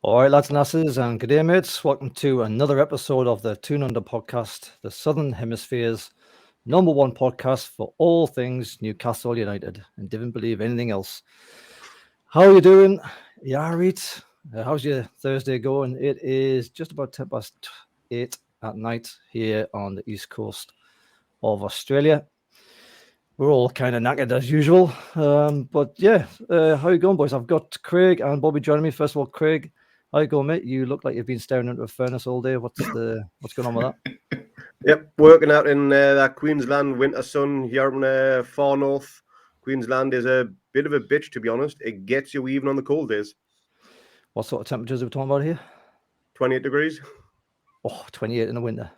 All right, lads and lasses, and good day, mates. Welcome to another episode of the Tune Under podcast, the Southern Hemisphere's #1 podcast for all things Newcastle United, and didn't believe anything else. How are you doing? Yeah, right. How's your Thursday going? It is just about 8:10 at night here on the east coast of Australia. We're all kind of knackered as usual, but yeah, how you going, boys? I've got Craig and Bobby joining me. First of all, Craig, how you going, mate? You look like you've been staring into a furnace all day. What's going on with that? Yep, working out in that Queensland winter sun here in far north. Queensland is a bit of a bitch, to be honest. It gets you even on the cold days. What sort of temperatures are we talking about here? 28 degrees. Oh, 28 in the winter.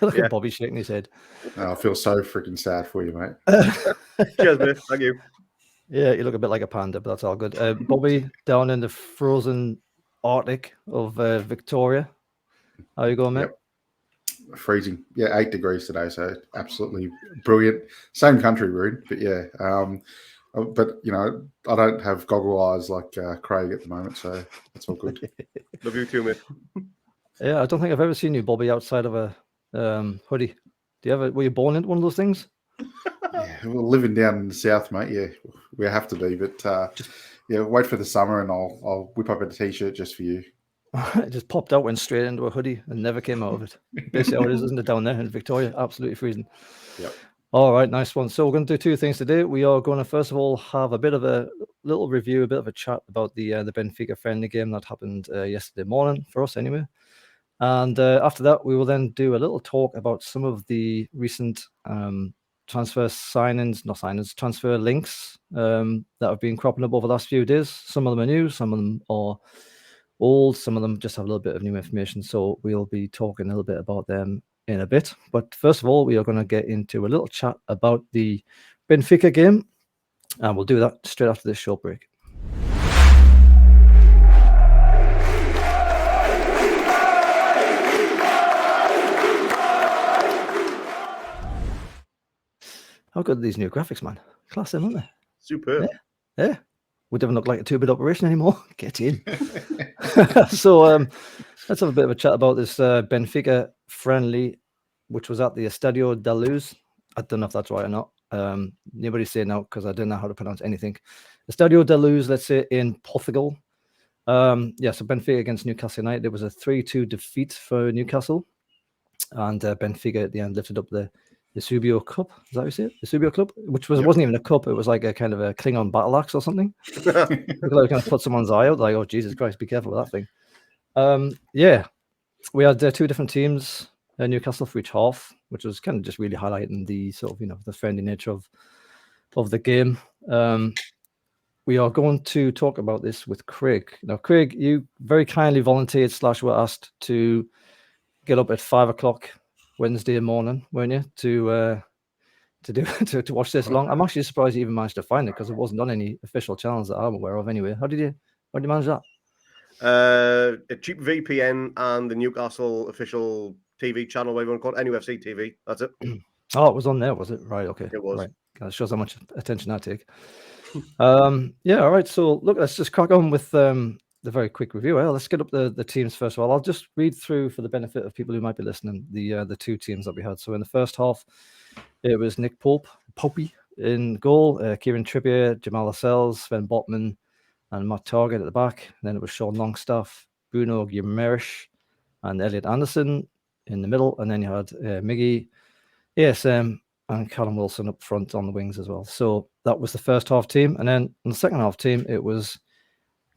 Look at Bobby shaking his head. Oh, I feel so freaking sad for you, mate. Cheers, mate. Thank you. Yeah, you look a bit like a panda, but that's all good. Bobby, down in the frozen Arctic of Victoria. How you going, mate? Yep. Freezing. Yeah, 8 degrees today, so absolutely brilliant. Same country, rude, but yeah. But, you know, I don't have goggle eyes like Craig at the moment, so that's all good. Love you too, mate. Yeah, I don't think I've ever seen you, Bobby, outside of a hoodie. Were you born into one of those things? Yeah, we're living down in the south, mate. Yeah, we have to be, but yeah, wait for the summer and I'll whip up a t-shirt just for you. It just popped out, went straight into a hoodie and never came out of it. Basically how it is, isn't it, down there in Victoria? Absolutely freezing. Yep. All right, nice one. So we're going to do two things today. We are going to, first of all, have a bit of a little review, a bit of a chat about the Benfica friendly game that happened yesterday morning, for us anyway. And after that, we will then do a little talk about some of the recent transfer links that have been cropping up over the last few days. Some of them are new, some of them are old, some of them just have a little bit of new information. So we'll be talking a little bit about them in a bit. But first of all, we are going to get into a little chat about the Benfica game, and we'll do that straight after this short break. How good are these new graphics, man? Class them, aren't they? Superb. Yeah. We don't look like a 2-bit operation anymore. Get in. So let's have a bit of a chat about this Benfica friendly, which was at the Estadio da Luz. I don't know if that's right or not. Nobody say no because I don't know how to pronounce anything. Estadio da Luz, let's say, in Portugal. So Benfica against Newcastle United. It was a 3-2 defeat for Newcastle. And Benfica at the end lifted up the Subio Cup. Is that how you say it? The Subio Cup? Which wasn't even a cup. It was like a kind of a Klingon battle axe or something. Looked like kind of put someone's eye out. Like, oh, Jesus Christ, be careful with that thing. We had two different teams, Newcastle for each half, which was kind of just really highlighting the sort of, the friendly nature of the game. We are going to talk about this with Craig. Now, Craig, you very kindly volunteered / were asked to get up at 5 o'clock Wednesday morning, weren't you, to watch this along? I'm actually surprised you even managed to find it because it wasn't on any official channels that I'm aware of anyway. How did you manage that? A cheap VPN and the Newcastle official TV channel, whatever you want to call it, NUFC TV. That's it. Oh, it was on there, was it? Right, okay. It was. Right. That shows how much attention I take. All right. So look, let's just crack on with the very quick review. Well, let's get up the teams first of all. I'll just read through for the benefit of people who might be listening the two teams that we had. So in the first half, it was Nick Popey in goal, Kieran Trippier, Jamal Lascelles, Sven Botman, and Matt Target at the back. And then it was Sean Longstaff, Bruno Guimaraes, and Elliot Anderson in the middle. And then you had Miggy, ASM, and Callum Wilson up front on the wings as well. So that was the first half team. And then in the second half team, it was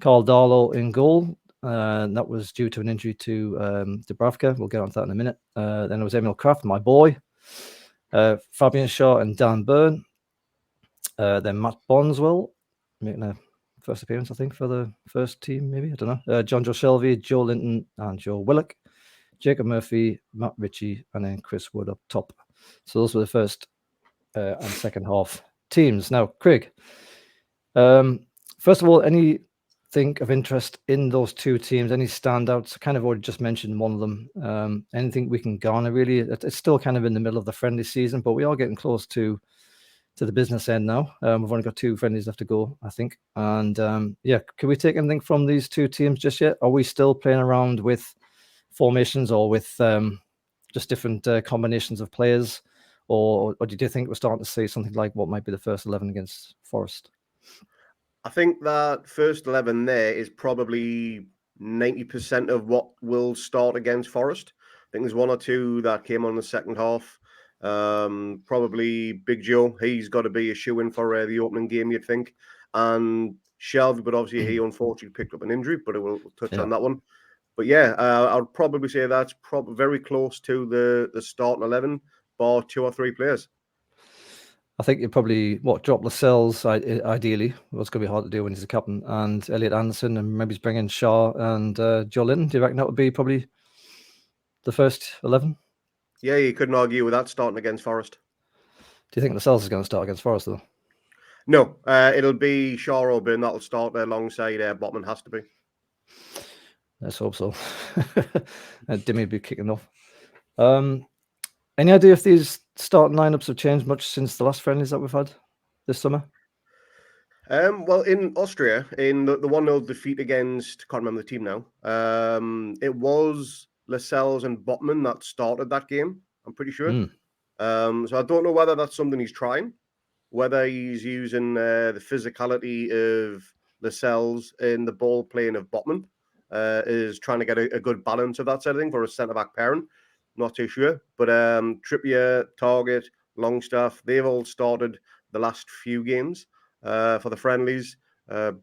Carl Darlow in goal. That was due to an injury to Dubravka. We'll get on to that in a minute. Then it was Emil Kraft, my boy. Fabian Shaw and Dan Byrne. Then Matt Bonswell making a first appearance, I think, for the first team, maybe. I don't know. John Joe Shelvey, Joelinton, and Joe Willock. Jacob Murphy, Matt Ritchie, and then Chris Wood up top. So those were the first and second half teams. Now, Craig, first of all, anything of interest in those two teams? Any standouts? I kind of already just mentioned one of them. Anything we can garner, really? It's still kind of in the middle of the friendly season, but we are getting close to to the business end now. We've only got 2 friendlies left to go, I think. And yeah, can we take anything from these 2 teams just yet? Are we still playing around with formations or with just different combinations of players? Or do you think we're starting to see something like what might be the first 11 against Forest? I think that first 11 there is probably 90% of what will start against Forest. I think there's 1 or 2 that came on the second half. Probably Big Joe. He's got to be a shoe-in for the opening game, you'd think. And Shelvey, but obviously he unfortunately picked up an injury, but we'll touch on that one. But yeah, I'll probably say that's very close to the starting 11, bar 2 or 3 players. I think you probably drop Lascelles ideally. What's going to be hard to do when he's a captain, and Elliot Anderson, and maybe bring in Shaw and Joelinton. Do you reckon that would be probably the first 11? Yeah, you couldn't argue with that starting against Forest. Do you think Lascelles is going to start against Forest though? No, it'll be Shaw or Byrne that'll start alongside Botman. Has to be. Let's hope so. Dimmy will be kicking off. Any idea if these starting lineups have changed much since the last friendlies that we've had this summer? Well, in Austria, in the 1-0 defeat against, can't remember the team now, it was Lascelles and Botman that started that game, I'm pretty sure. So I don't know whether that's something he's trying, whether he's using the physicality of Lascelles in the ball playing of Botman, is trying to get a good balance of that sort of thing for a centre-back pairing. Not too sure. But Trippier, Target, Longstaff, they've all started the last few games for the friendlies.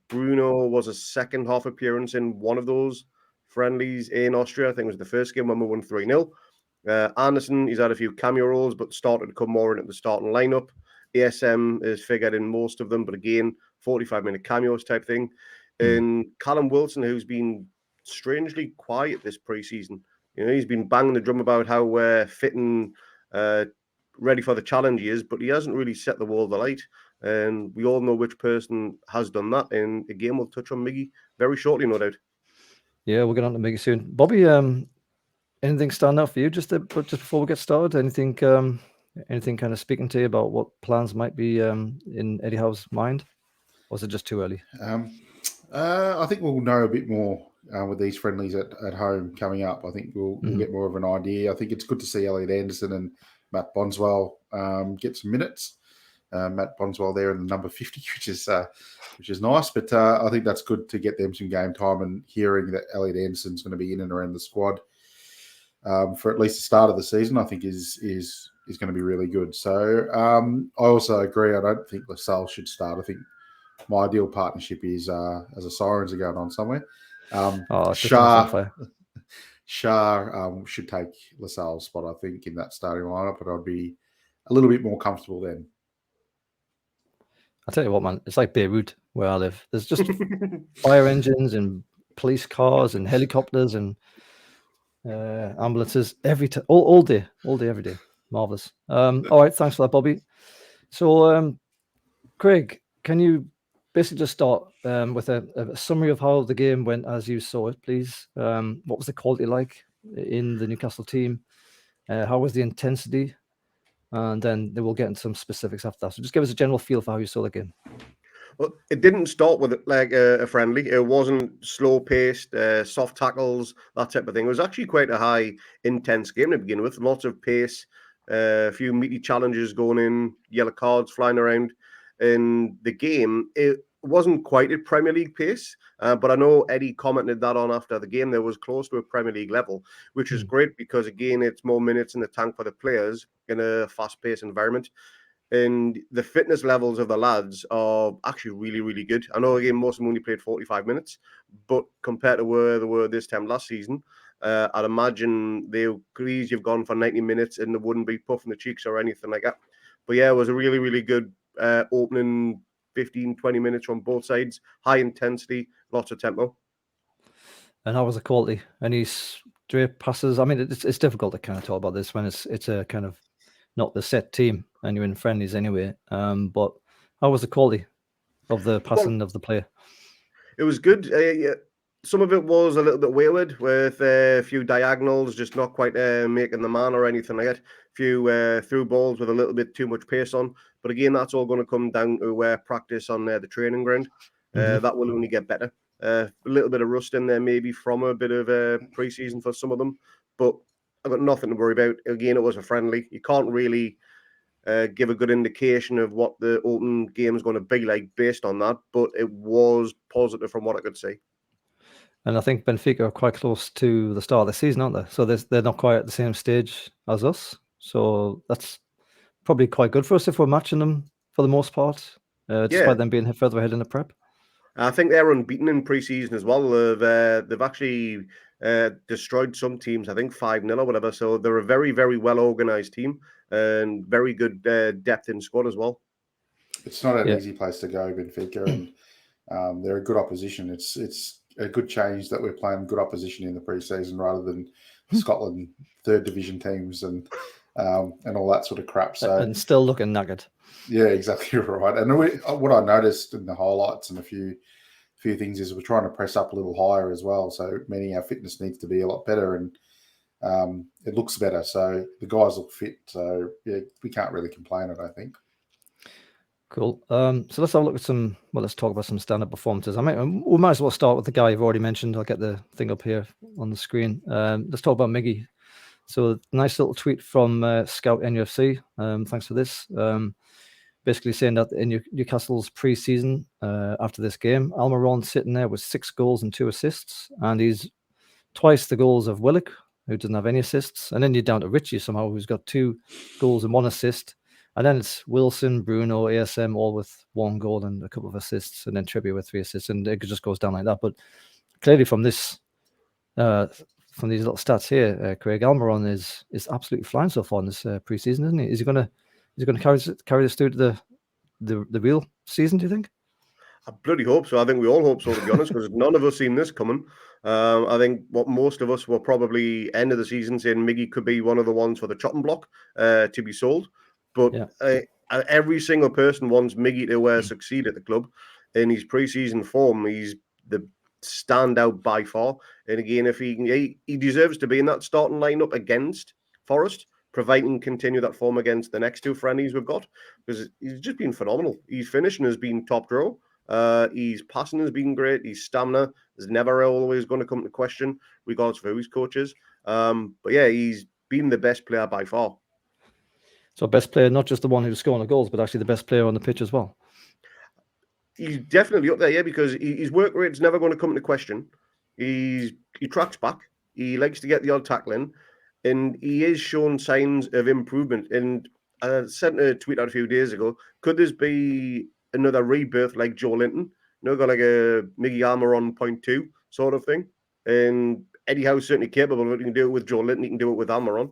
Bruno was a second half appearance in one of those friendlies in Austria. I think it was the first game when we won 3-0. Anderson, he's had a few cameo roles, but started to come more into the starting lineup. ASM is figured in most of them, but again, 45-minute cameos type thing. And Callum Wilson, who's been strangely quiet this preseason. You know, he's been banging the drum about how fit and ready for the challenge he is, but he hasn't really set the world alight. And we all know which person has done that. And again, we'll touch on Miggy very shortly, no doubt. Yeah, we'll get on to Miggy soon. Bobby, anything stand out for you just before we get started? Anything kind of speaking to you about what plans might be in Eddie Howe's mind? Or is it just too early? I think we'll know a bit more with these friendlies at home coming up. I think we'll get more of an idea. I think it's good to see Elliot Anderson and Matt Bonswell get some minutes. Matt Bonswell there in the number 50, which is nice. But I think that's good to get them some game time, and hearing that Elliot Anderson's going to be in and around the squad for at least the start of the season, I think is going to be really good. So I also agree. I don't think Lascelles should Start. I think my ideal partnership is as a Sirens are going on somewhere. Shah should take Lascelles' spot, I think, in that starting lineup, but I'd be a little bit more comfortable then. I'll tell you what, man, it's like Beirut where I live. There's just fire engines and police cars and helicopters and ambulances all day, every day. Marvelous. All right, thanks for that, Bobby. So, Craig, can you basically just start with a summary of how the game went as you saw it, please? What was the quality like in the Newcastle team? How was the intensity? And then we'll get into some specifics after that. So just give us a general feel for how you saw the game. Well, it didn't start with like a friendly. It wasn't slow-paced, soft tackles, that type of thing. It was actually quite a high, intense game to begin with. Lots of pace, a few meaty challenges going in, yellow cards flying around. In the game, it wasn't quite at Premier League pace, but I know Eddie commented that on after the game. There was close to a Premier League level, which is great because, again, it's more minutes in the tank for the players in a fast-paced environment. And the fitness levels of the lads are actually really, really good. I know, again, most of them only played 45 minutes, but compared to where they were this time last season, I'd imagine they'll please you've gone for 90 minutes and they wouldn't be puffing the cheeks or anything like that. But yeah, it was a really, really good opening 15, 20 minutes from both sides. High intensity, lots of tempo. And how was the quality? Any straight passes? I mean, it's difficult to kind of talk about this when it's a kind of not the set team and you're in friendlies anyway. But how was the quality of the passing of the player? It was good. Yeah. Some of it was a little bit wayward with a few diagonals, just not quite making the man or anything like that. A few through balls with a little bit too much pace on. But again, that's all going to come down to practice on the training ground. That will only get better. A little bit of rust in there, maybe from a bit of pre-season for some of them, but I've got nothing to worry about. Again, it was a friendly. You can't really give a good indication of what the open game is going to be like based on that, but it was positive from what I could see. And I think Benfica are quite close to the start of the season, aren't they? So they're not quite at the same stage as us. So that's probably quite good for us if we're matching them for the most part, despite them being further ahead in the prep. I think they're unbeaten in pre-season as well. They've actually destroyed some teams, I think 5-0 or whatever. So they're a very, very well-organised team and very good depth in squad as well. It's not an easy place to go, Benfica, and they're a good opposition. It's a good change that we're playing good opposition in the pre-season rather than Scotland third division teams and all that sort of crap. So and still looking knackered. Yeah, exactly right. And what I noticed in the highlights and a few things is we're trying to press up a little higher as well. So meaning our fitness needs to be a lot better and it looks better. So the guys look fit. So yeah, we can't really complain, I don't think. Cool. So let's have a look at let's talk about some standard performances. We might as well start with the guy you've already mentioned. I'll get the thing up here on the screen. Let's talk about Miggy. So nice little tweet from Scout NUFC. Thanks for this. Basically saying that in Newcastle's pre-season, after this game, Almiron sitting there with 6 goals and 2 assists, and he's twice the goals of Willock, who doesn't have any assists, and then you're down to Richie somehow, who's got 2 goals and 1 assist, and then it's Wilson, Bruno, ASM, all with 1 goal and a couple of assists, and then Trippier with 3 assists, and it just goes down like that. But clearly from this, from these little stats here, Craig Almiron is absolutely flying so far in this pre-season, isn't he? Is he going to carry this through to the real season, do you think? I bloody hope so. I think we all hope so, to be honest, because none of us seen this coming. I think what most of us were probably end of the season saying Miggy could be one of the ones for the chopping block to be sold. But every single person wants Miggy to succeed at the club. In his pre-season form, he's the standout by far. And again, if he deserves to be in that starting lineup against Forest, providing continue that form against the next 2 friendlies we've got, because he's just been phenomenal. His finishing has been top draw. His passing has been great. His stamina is never always going to come to question, regardless of who his coach is. But yeah, he's been the best player by far. So best player, not just the one who's scoring the goals, but actually the best player on the pitch as well. He's definitely up there, yeah, because his work rate's never going to come into question. He tracks back. He likes to get the odd tackle in. And he is showing signs of improvement. And I sent a tweet out a few days ago. Could this be another rebirth like Joelinton? Got like a Miggy Almiron 0.2 sort of thing. And Eddie Howe's certainly capable of it. He can do it with Joelinton. He can do it with Almiron.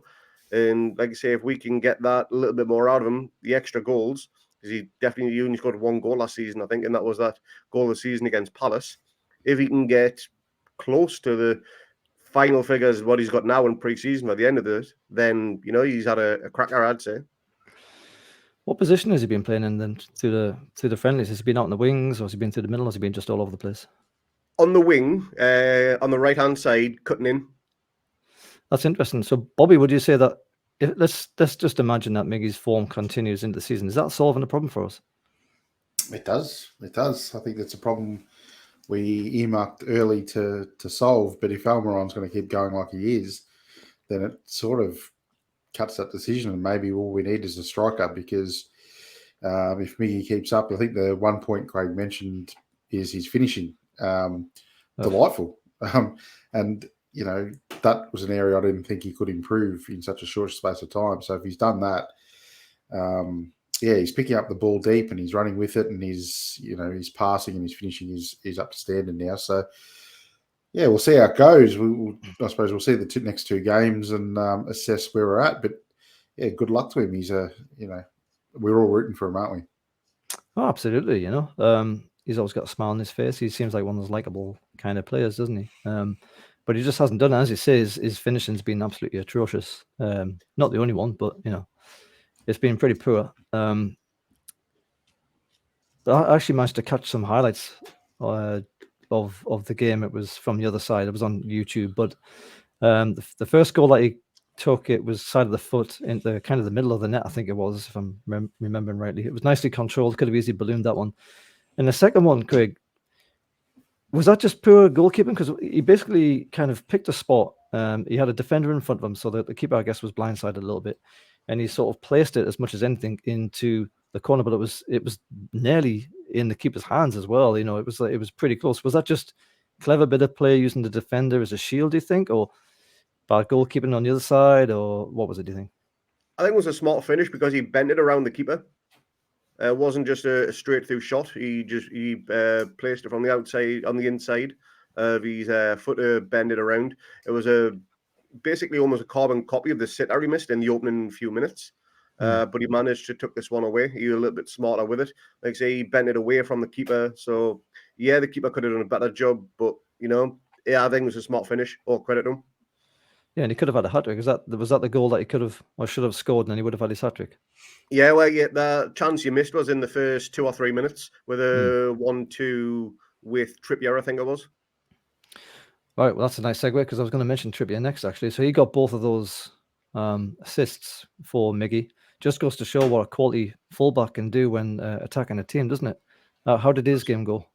And like I say, if we can get that a little bit more out of him, the extra goals, because he definitely only scored 1 goal last season, I think, and that was that goal of the season against Palace. If he can get close to the final figures what he's got now in pre-season by the end of this, then he's had a cracker, I'd say. What position has he been playing in then through the friendlies? Has he been out in the wings, or has he been through the middle, or has he been just all over the place? On the wing, on the right hand side, cutting in. That's interesting. So Bobby, would you say that let's just imagine that Miggy's form continues into the season? Is that solving the problem for us? It does. I think that's a problem we earmarked early to solve. But if Almiron's going to keep going like he is, then it sort of cuts that decision. And maybe all we need is a striker, because if Miggy keeps up, I think the one point Craig mentioned is his finishing. Delightful. And, that was an area I didn't think he could improve in such a short space of time. So if he's done that, he's picking up the ball deep and he's running with it, and his passing and his finishing is up to standard now. So, yeah, we'll see how it goes. I suppose we'll see the next 2 games and assess where we're at. But, yeah, good luck to him. He's we're all rooting for him, aren't we? Oh, absolutely. He's always got a smile on his face. He seems like one of those likable kind of players, doesn't he? But he just hasn't done it. As he says, his finishing's been absolutely atrocious. Not the only one, but, it's been pretty poor. I actually managed to catch some highlights of the game. It was from the other side. It was on YouTube. But the first goal that took, it was side of the foot into kind of the middle of the net, I think it was, if I'm remembering rightly. It was nicely controlled, could have easily ballooned that one. And the second one, Craig, was that just poor goalkeeping? Because he basically kind of picked a spot. He had a defender in front of him, so that the keeper, I guess, was blindsided a little bit, and he sort of placed it as much as anything into the corner. But it was nearly in the keeper's hands as well. You know, it was pretty close. Was that just clever bit of play using the defender as a shield, do you think, or bad goalkeeping on the other side, or what was it? Do you think? I think it was a smart finish because he bent it around the keeper. It wasn't just a straight through shot. He placed it from the outside on the inside of his foot to bend it around. It was basically almost a carbon copy of the sitter he missed in the opening few minutes. But he managed to tuck this one away. He was a little bit smarter with it. Like I say, he bent it away from the keeper. So yeah, the keeper could have done a better job. But I think it was a smart finish. All credit to him. Yeah, and he could have had a hat trick. Was that the goal that he could have or should have scored, and then he would have had his hat trick? Yeah, well, the chance you missed was in the first 2 or 3 minutes with a 1-2 with Trippier, I think it was. Right, well, that's a nice segue because I was going to mention Trippier next, actually. So he got both of those assists for Miggy. Just goes to show what a quality fullback can do when attacking a team, doesn't it? How did his game go?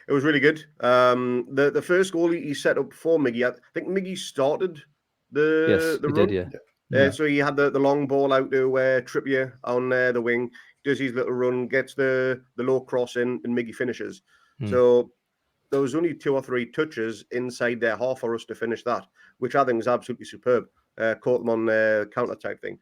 It was really good. The first goal he set up for Miggy, I think Miggy started the run. Did, yeah. So he had the long ball out to Trippier on the wing, does his little run, gets the low cross in, and Miggy finishes. So there was only 2 or 3 touches inside their half for us to finish that, which I think is absolutely superb. Caught them on the counter type thing.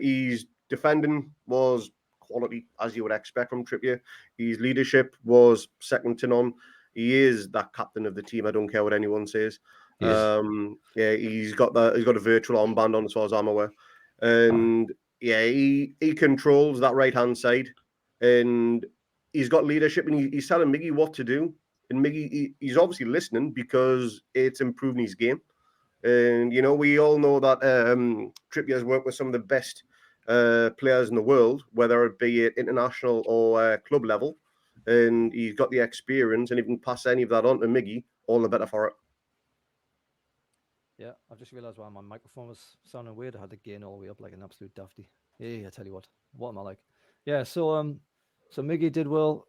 His defending was quality, as you would expect from Trippier. His leadership was second to none. He is that captain of the team. I don't care what anyone says. He's got a virtual armband on, as far as I'm aware, and he controls that right hand side, and he's got leadership, and he's telling Miggy what to do, and Miggy he's obviously listening because it's improving his game, and we all know that Trippier has worked with some of the best players in the world, whether it be at international or club level, and he's got the experience, and if he can pass any of that on to Miggy, all the better for it. Yeah, I've just realised why my microphone was sounding weird. I had to gain all the way up like an absolute dafty. Yeah, I tell you what am I like? Yeah, so Miggy did well,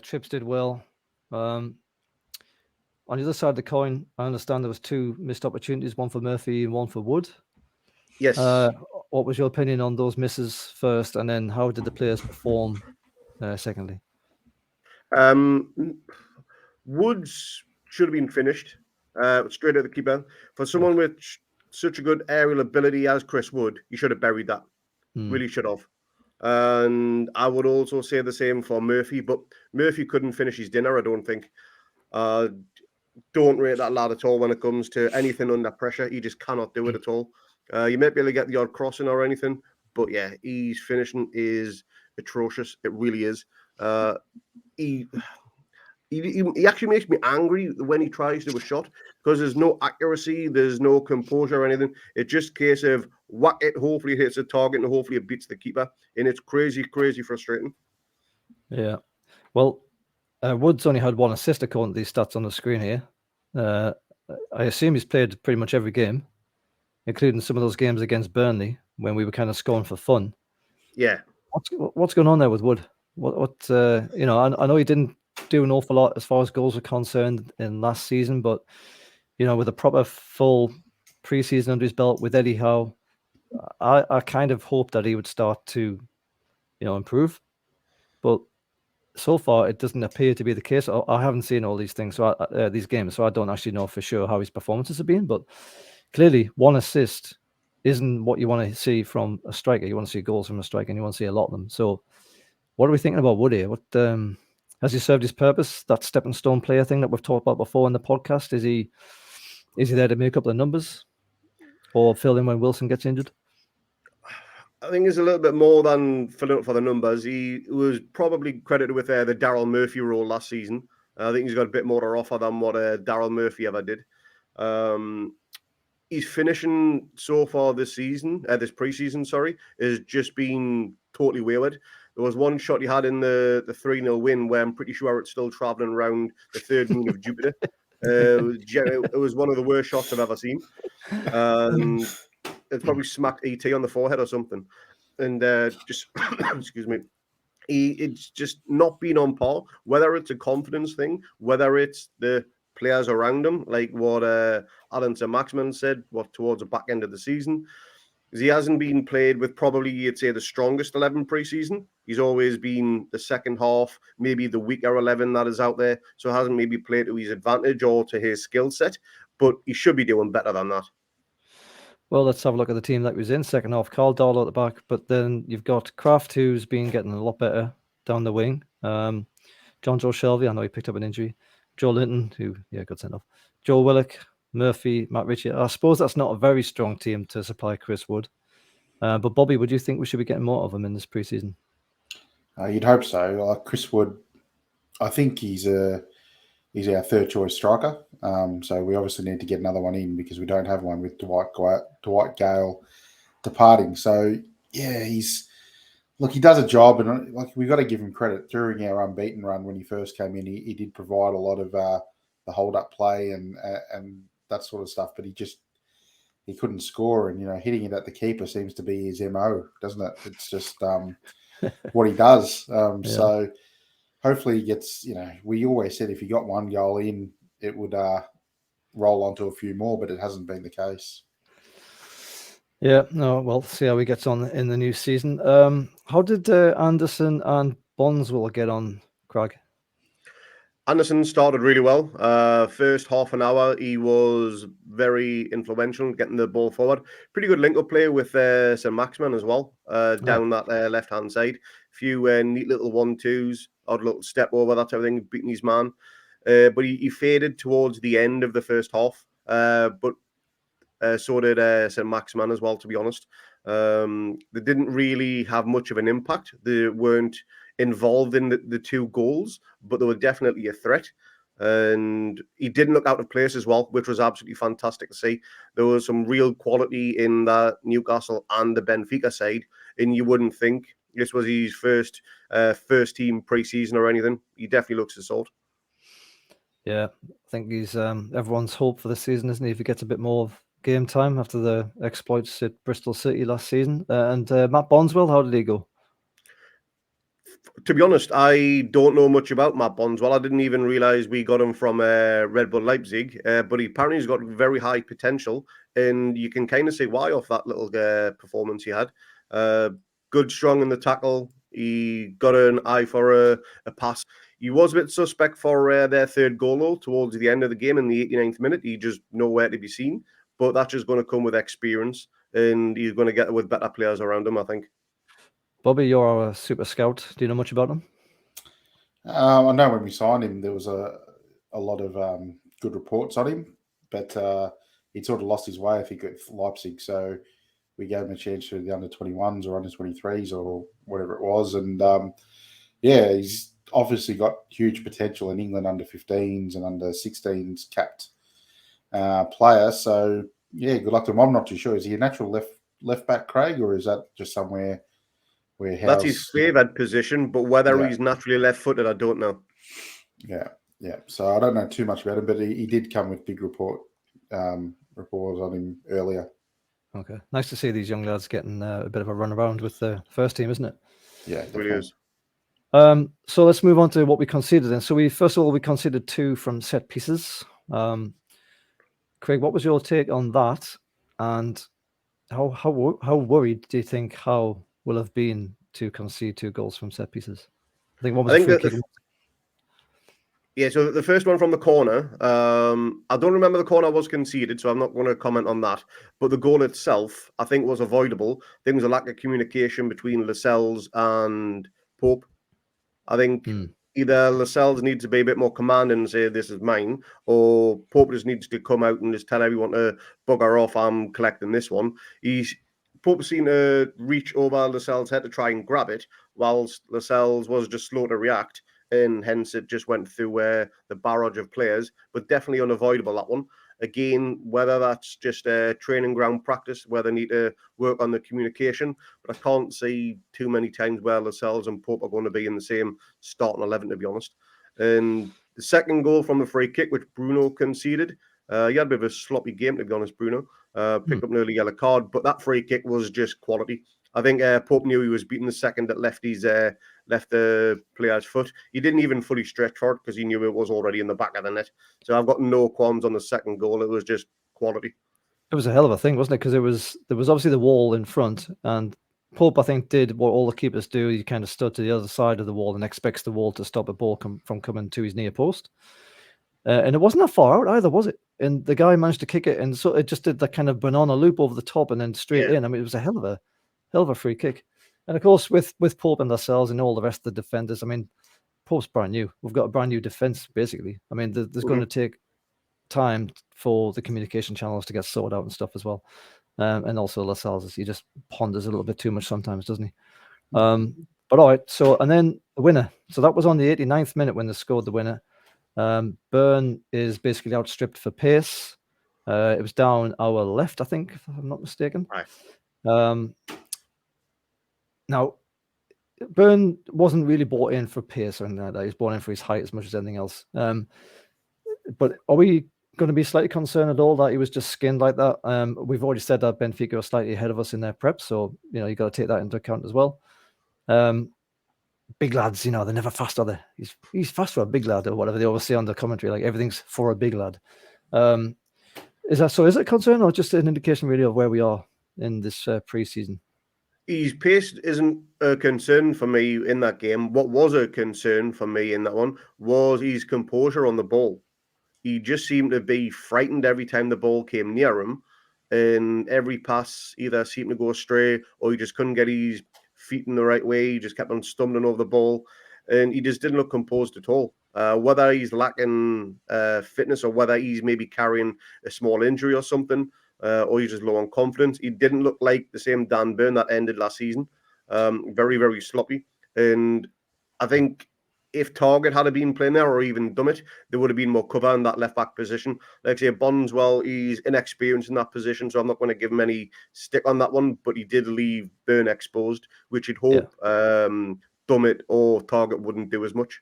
Trips did well. On the other side of the coin, I understand there was 2 missed opportunities, one for Murphy and one for Wood. Yes. What was your opinion on those misses first, and then how did the players perform secondly? Woods should have been finished straight at the keeper. For someone with such a good aerial ability as Chris Wood, he should have buried that. Really should have. And I would also say the same for Murphy, but Murphy couldn't finish his dinner, I don't think. Don't rate that lad at all when it comes to anything under pressure. He just cannot do it at all. You might be able to get the odd crossing or anything, but yeah, his finishing is atrocious. It really is. He actually makes me angry when he tries to do a shot because there's no accuracy, there's no composure or anything. It's just a case of whack it, hopefully it hits the target, and hopefully it beats the keeper. And it's crazy, crazy frustrating. Yeah. Well, Woods only had 1 assist according to these stats on the screen here. I assume he's played pretty much every game, including some of those games against Burnley when we were kind of scoring for fun. Yeah. What's going on there with Wood? I know he didn't do an awful lot as far as goals are concerned in last season, but with a proper full preseason under his belt with Eddie Howe, I kind of hoped that he would start to improve, but so far it doesn't appear to be the case. I haven't seen all these things, these games, so I don't actually know for sure how his performances have been, but clearly 1 assist isn't what you want to see from a striker. You want to see goals from a striker, and you want to see a lot of them. So what are we thinking about Wood here? Has he served his purpose? That stepping stone player thing that we've talked about before in the podcast. Is he there to make up the numbers or fill in when Wilson gets injured? I think it's a little bit more than filling up for the numbers. He was probably credited with the Daryl Murphy role last season. I think he's got a bit more to offer than what Daryl Murphy ever did. His finishing so far this season, this preseason, has just been totally wayward. There was one shot he had in the 3-0 win where I'm pretty sure it's still traveling around the 3rd moon of Jupiter. It was one of the worst shots I've ever seen. it's probably smacked ET on the forehead or something. And just, excuse me, it's just not been on par, whether it's a confidence thing, whether it's the players around him, like what Alan Maxman said, what towards the back end of the season. He hasn't been played with probably, you'd say, the strongest 11 pre-season. He's always been the second half, maybe the weaker 11 that is out there. So hasn't maybe played to his advantage or to his skill set, but he should be doing better than that. Well, let's have a look at the team that was in second half. Carl Dahl at the back, but then you've got Kraft, who's been getting a lot better down the wing. John Joe Shelvey, I know he picked up an injury. Joelinton, who, good send off. Joe Willock, Murphy, Matt Ritchie. I suppose that's not a very strong team to supply Chris Wood. But Bobby, would you think we should be getting more of him in this preseason? You'd hope so. Chris Wood, I think he's our third choice striker. So we obviously need to get another one in because we don't have one with Dwight Gale departing. So yeah, he does a job, and we've got to give him credit. During our unbeaten run when he first came in, he did provide a lot of the hold up play and that sort of stuff. But he couldn't score, and hitting it at the keeper seems to be his MO, doesn't it? It's just what he does. So hopefully he gets, we always said if he got one goal in, it would roll onto a few more, but it hasn't been the case. Yeah, no, well, see how he gets on in the new season. How did Anderson and Bondswell get on, Craig? Anderson started really well. First half an hour, he was very influential, getting the ball forward. Pretty good link-up play with Sir Maxman as well, down that left-hand side. Few neat little 1-2s, odd little step over, that type of thing, beating his man. But he faded towards the end of the first half. But so did Sir Maxman as well, to be honest. They didn't really have much of an impact. They weren't involved in the two goals, but they were definitely a threat. And he didn't look out of place as well, which was absolutely fantastic to see. There was some real quality in the Newcastle and the Benfica side, and you wouldn't think this was his first team pre-season or anything. He definitely looks his sort. Yeah, I think he's everyone's hope for the season, isn't he? If he gets a bit more of game time after the exploits at Bristol City last season. And Matt Bondswell, how did he go? To be honest, I don't know much about Matt Bondswell. I didn't even realize we got him from Red Bull Leipzig, but apparently he's got very high potential, and you can kind of see why off that little performance he had. Good, strong in the tackle. He got an eye for a pass. He was a bit suspect for their third goal though, towards the end of the game in the 89th minute. He just nowhere to be seen, but that's just going to come with experience, and he's going to get it with better players around him, I think. Bobby, you're a super scout. Do you know much about him? I know when we signed him, there was a lot of good reports on him, but he sort of lost his way, I think, at Leipzig. So we gave him a chance for the under-21s or under-23s or whatever it was. And, he's obviously got huge potential in England under-15s and under-16s capped player. So, yeah, good luck to him. I'm not too sure. Is he a natural left back, Craig, or is that just somewhere where that's his favoured position, but whether he's naturally left-footed, I don't know. Yeah. So I don't know too much about him, but he did come with big reports on him earlier. Okay, nice to see these young lads getting a bit of a run around with the first team, isn't it? Yeah, it really is. So let's move on to what we conceded then. So we conceded 2 from set pieces. Craig, what was your take on that? And how worried do you think Howe will have been to concede 2 goals from set pieces? I think one was a free kick. Yeah, so the first one from the corner, I don't remember the corner was conceded, so I'm not going to comment on that. But the goal itself, I think, was avoidable. I think there was a lack of communication between Lascelles and Pope. I think either Lascelles needs to be a bit more commanding and say, this is mine, or Pope just needs to come out and just tell everyone to bugger off, I'm collecting this one. Pope seemed to reach over Lascelles' head to try and grab it, whilst Lascelles was just slow to react, and hence it just went through the barrage of players, but definitely unavoidable, that one. Again, whether that's just a training ground practice, where they need to work on the communication, but I can't see too many times where Lascelles and Pope are going to be in the same starting 11, to be honest. And the second goal from the free kick, which Bruno conceded, He had a bit of a sloppy game, to be honest, Bruno. Picked up an early yellow card, but that free kick was just quality. I think Pope knew he was beating the second that left the player's foot. He didn't even fully stretch for it because he knew it was already in the back of the net. So I've got no qualms on the second goal. It was just quality. It was a hell of a thing, wasn't it? Because there was obviously the wall in front, and Pope, I think, did what all the keepers do. He kind of stood to the other side of the wall and expects the wall to stop a ball from coming to his near post. And it wasn't that far out either, was it? And the guy managed to kick it, and so it just did that kind of banana loop over the top and then straight in. I mean, it was a hell of a free kick. And of course, with Pope and Lascelles and all the rest of the defenders, I mean, Pope's brand new. We've got a brand new defense, basically. I mean, there's going to take time for the communication channels to get sorted out and stuff as well. And also Lascelles, he just ponders a little bit too much sometimes, doesn't he? But all right, so, and then the winner. So that was on the 89th minute when they scored the winner. Burn is basically outstripped for pace. It was down our left, I think, if I'm not mistaken. Right. Now, Burn wasn't really bought in for pace or anything like that. He was bought in for his height as much as anything else. But are we going to be slightly concerned at all that he was just skinned like that? We've already said that Benfica are slightly ahead of us in their prep, so you got to take that into account as well. Big lads, they're never fast, are they? He's fast for a big lad or whatever they always say on the commentary, like everything's for a big lad. Is that so? Is it a concern or just an indication really of where we are in this pre-season? His pace isn't a concern for me in that game. What was a concern for me in that one was his composure on the ball. He just seemed to be frightened every time the ball came near him, and every pass either seemed to go astray or he just couldn't get his feet in the right way. He just kept on stumbling over the ball, and he just didn't look composed at all. Whether he's lacking fitness or whether he's maybe carrying a small injury or something, or he's just low on confidence, he didn't look like the same Dan Burn that ended last season. Very, very sloppy. And I think if Target had been playing there or even Dummett, there would have been more cover in that left-back position. Like I say, Bondswell, he's inexperienced in that position, so I'm not going to give him any stick on that one, but he did leave Burn exposed, which you'd hope Dummett or Target wouldn't do as much.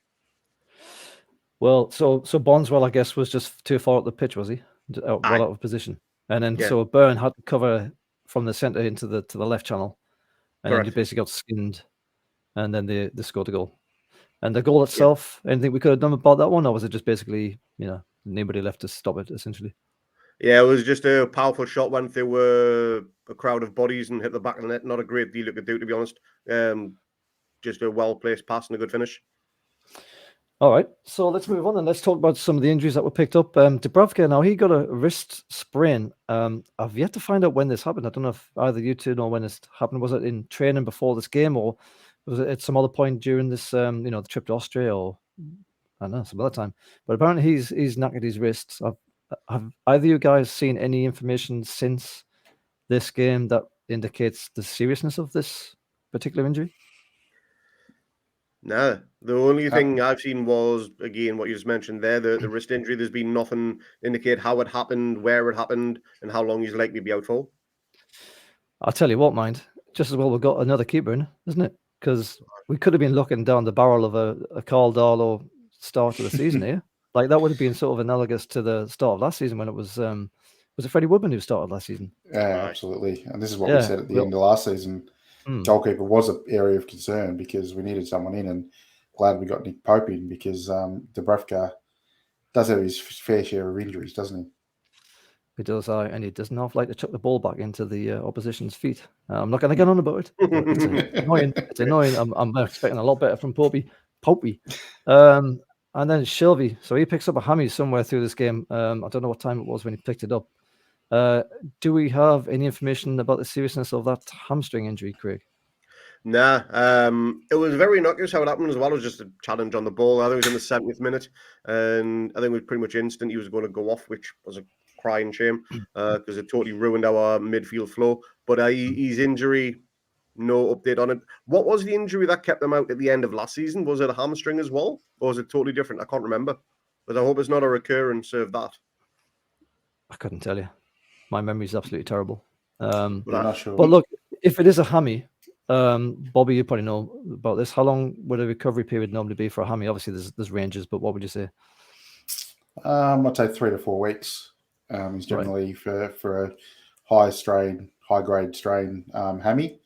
Well, so Bondswell, I guess, was just too far up the pitch, was he? Well out of position. And then so Burn had to cover from the centre into the left channel. And then he basically got skinned, and then they scored a goal. And the goal itself, anything we could have done about that one, or was it just basically, nobody left to stop it, essentially? Yeah, it was just a powerful shot, went through a crowd of bodies and hit the back of the net. Not a great deal it could do, to be honest. Just a well-placed pass and a good finish. All right, so let's move on and let's talk about some of the injuries that were picked up. Dubravka, now he got a wrist sprain. I've yet to find out when this happened. I don't know if either you two know when this happened. Was it in training before this game, or was it at some other point during this, the trip to Austria, or I don't know, some other time? But apparently he's knackered his wrists. Have either of you guys seen any information since this game that indicates the seriousness of this particular injury? No, the only thing I've seen was, again, what you just mentioned there, the wrist injury. There's been nothing indicate how it happened, where it happened, and how long he's likely to be out for. I'll tell you what, mind, just as well we've got another keeper in, isn't it? Because we could have been looking down the barrel of a Carl Darlow start of the season here. Like that would have been sort of analogous to the start of last season when it was it Freddie Woodman who started last season? Yeah, absolutely. And this is what we said at the end of last season. Goalkeeper was an area of concern because we needed someone in, and glad we got Nick Pope in because Dubravka does have his fair share of injuries, doesn't he? He does, and he doesn't half like to chuck the ball back into the opposition's feet. I'm not going to get on about it. It's annoying. It's annoying. I'm expecting a lot better from Popey. And then Shelvey. So he picks up a hammy somewhere through this game. I don't know what time it was when he picked it up. Do we have any information about the seriousness of that hamstring injury, Craig? Nah, it was very innocuous how it happened as well. It was just a challenge on the ball. I think it was in the 70th minute, and I think it was pretty much instant he was going to go off, which was a crying shame because it totally ruined our midfield flow. But his injury, no update on it. What was the injury that kept him out at the end of last season? Was it a hamstring as well, or was it totally different? I can't remember, but I hope it's not a recurrence of that. I couldn't tell you. My memory is absolutely terrible. I'm not sure. But look, if it is a hammy, Bobby, you probably know about this. How long would a recovery period normally be for a hammy? Obviously, there's ranges, but what would you say? I'd say 3 to 4 weeks. Is generally for a high grade strain hammy,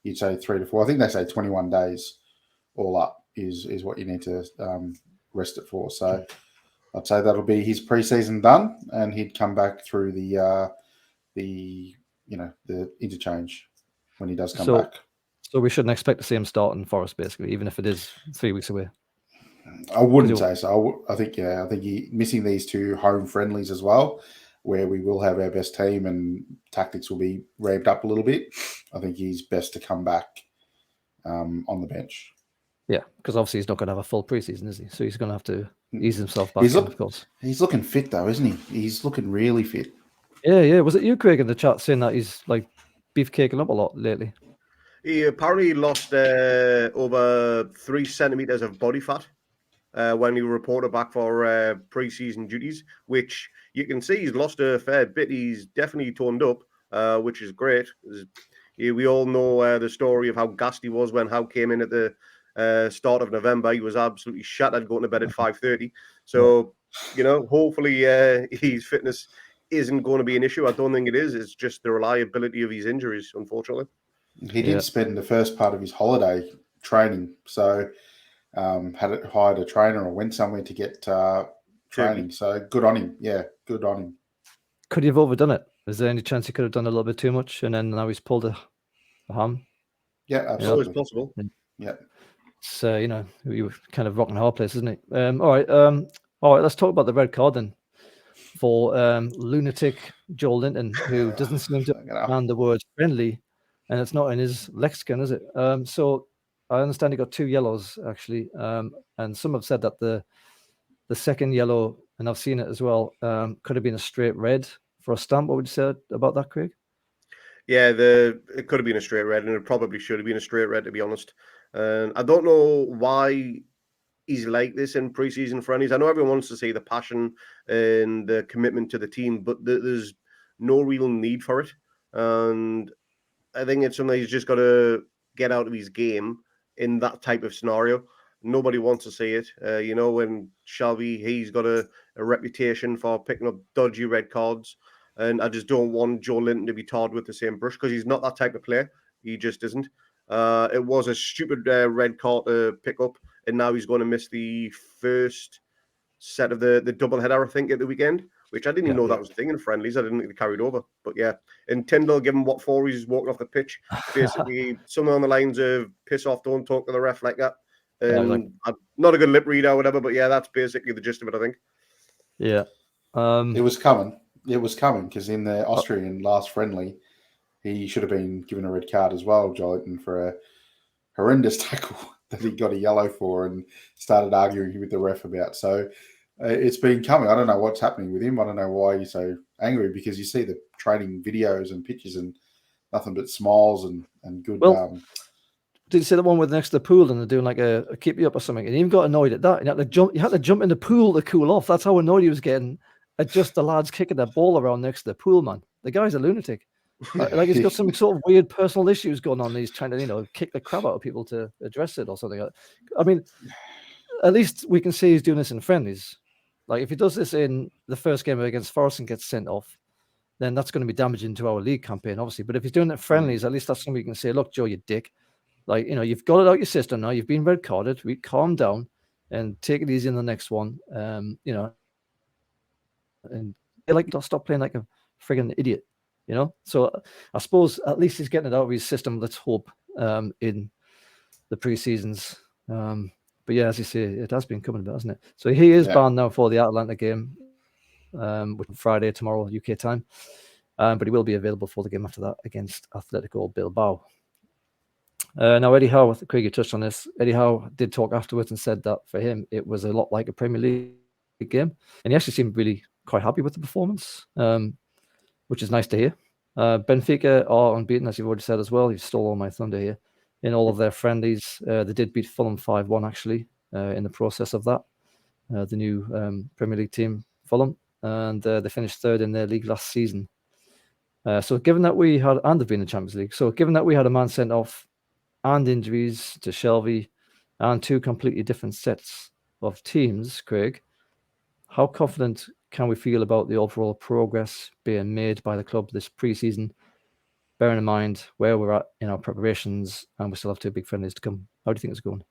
you'd say 3 to 4. I think they say 21 days all up is what you need to rest it for. So I'd say that'll be his preseason done, and he'd come back through the interchange when he does come back. So we shouldn't expect to see him start in Forest, basically, even if it is 3 weeks away. I wouldn't say so. I think he missing these 2 home friendlies as well, where we will have our best team and tactics will be ramped up a little bit. I think he's best to come back on the bench. Yeah, because obviously he's not going to have a full preseason, is he? So he's going to have to ease himself back in, of course. He's looking fit, though, isn't he? He's looking really fit. Yeah. Was it you, Craig, in the chat saying that he's like beefcaking up a lot lately? He apparently lost over 3 centimeters of body fat when he reported back for pre-season duties, which you can see he's lost a fair bit. He's definitely toned up, which is great. We all know the story of how gassed he was when Howe came in at the start of November. He was absolutely shattered going to bed at 5:30. So, hopefully his fitness isn't going to be an issue. I don't think it is. It's just the reliability of his injuries, unfortunately. He did spend the first part of his holiday training. So had hired a trainer or went somewhere to get training. So good on him. Yeah, good on him. Could he have overdone it? Is there any chance he could have done a little bit too much and then now he's pulled a ham? Yeah, absolutely. It's possible. Yeah. So, we were kind of rocking a hard place, isn't it? All right, let's talk about the red card then for lunatic Joelinton, who doesn't seem to understand the word friendly, and it's not in his lexicon, is it? So I understand he got 2 yellows, actually, and some have said that the second yellow, and I've seen it as well, could have been a straight red for a stamp. What would you say about that, Craig? Yeah, it could have been a straight red, and it probably should have been a straight red, to be honest. I don't know why he's like this in preseason friendlies. I know everyone wants to see the passion and the commitment to the team, but there's no real need for it. And I think it's something he's just got to get out of his game in that type of scenario. Nobody wants to see it. When Shelvey, he's got a reputation for picking up dodgy red cards. And I just don't want Joelinton to be tarred with the same brush because he's not that type of player. He just isn't. It was a stupid red card to pick up, and now he's going to miss the first set of the doubleheader, I think, at the weekend, which I didn't even know that was a thing in friendlies. I didn't think they carried over. But yeah, and Tyndall, give him what for, he's walking off the pitch. Basically, something on the lines of piss off, don't talk to the ref like that. And I'm not a good lip reader or whatever, but yeah, that's basically the gist of it, I think. Yeah. It was coming. It was coming because in the Austrian last friendly, he should have been given a red card as well, Joelinton, for a horrendous tackle that he got a yellow for and started arguing with the ref about. So it's been coming. I don't know what's happening with him. I don't know why he's so angry, because you see the training videos and pictures and nothing but smiles and good. Well, did you see the one with next to the pool and they're doing like a keep you up or something? And he even got annoyed at that. You had to jump in the pool to cool off. That's how annoyed he was getting at just the lads kicking that ball around next to the pool, man. The guy's a lunatic. Like he's got some sort of weird personal issues going on. And he's trying to, kick the crap out of people to address it or something. I mean, at least we can see he's doing this in friendlies. Like if he does this in the first game against Forest and gets sent off, then that's going to be damaging to our league campaign, obviously. But if he's doing it friendlies, at least that's something we can say, look, Joe, you dick. Like, you've got it out your system now. You've been red carded. We calm down and take it easy in the next one. And stop playing like a friggin' idiot, So I suppose at least he's getting it out of his system. Let's hope in the pre-seasons. But yeah, as you say, it has been coming a bit, hasn't it? So he is banned now for the Atlanta game, which is Friday, tomorrow, UK time. But he will be available for the game after that against Atletico Bilbao. Now, Eddie Howe, Craig, you touched on this. Eddie Howe did talk afterwards and said that for him, it was a lot like a Premier League game. And he actually seemed really quite happy with the performance, which is nice to hear. Benfica are unbeaten, as you've already said as well. You've stole all my thunder here. In all of their friendlies, they did beat Fulham 5-1, actually, in the process of that. The new Premier League team, Fulham. And they finished third in their league last season. So given that we had, and they've been in the Champions League, so given that we had a man sent off and injuries to Shelvey and 2 completely different sets of teams, Craig, how confident can we feel about the overall progress being made by the club this pre-season, bearing in mind where we're at in our preparations and we still have 2 big friendlies to come? How do you think it's going?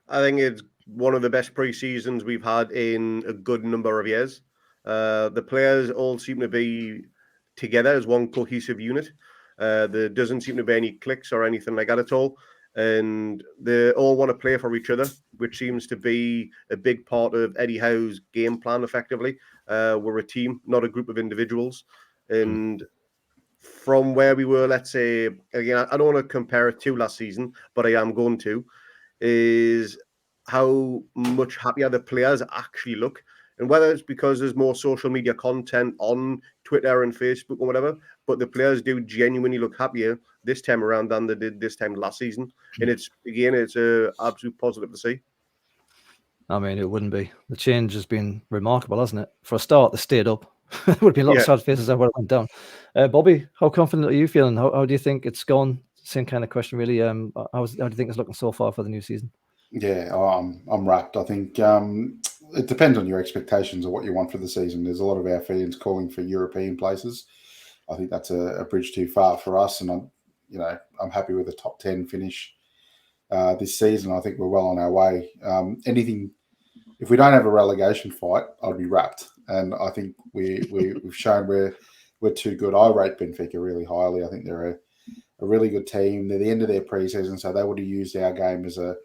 I think it's one of the best pre-seasons we've had in a good number of years. The players all seem to be together as one cohesive unit. There doesn't seem to be any cliques or anything like that at all. And they all want to play for each other, which seems to be a big part of Eddie Howe's game plan, effectively. We're a team, not a group of individuals. And from where we were, let's say, again, I don't want to compare it to last season, but I am going to, is how much happier the players actually look. And whether it's because there's more social media content on Twitter and Facebook or whatever, but the players do genuinely look happier this time around than they did this time last season. And it's a absolute positive to see. I mean, it wouldn't be. The change has been remarkable, hasn't it? For a start, they stayed up. There would have been a lot of sad faces that would have went down. Bobby, how confident are you feeling? How do you think it's gone? Same kind of question, really. How do you think it's looking so far for the new season? Yeah, I'm wrapped. I think it depends on your expectations of what you want for the season. There's a lot of our fans calling for European places. I think that's a bridge too far for us, and I'm happy with the top 10 finish this season. I think we're well on our way. If we don't have a relegation fight, I'd be wrapped. And I think we've shown we're too good. I rate Benfica really highly. I think they're a really good team. They're the end of their preseason, so they would have used our game as a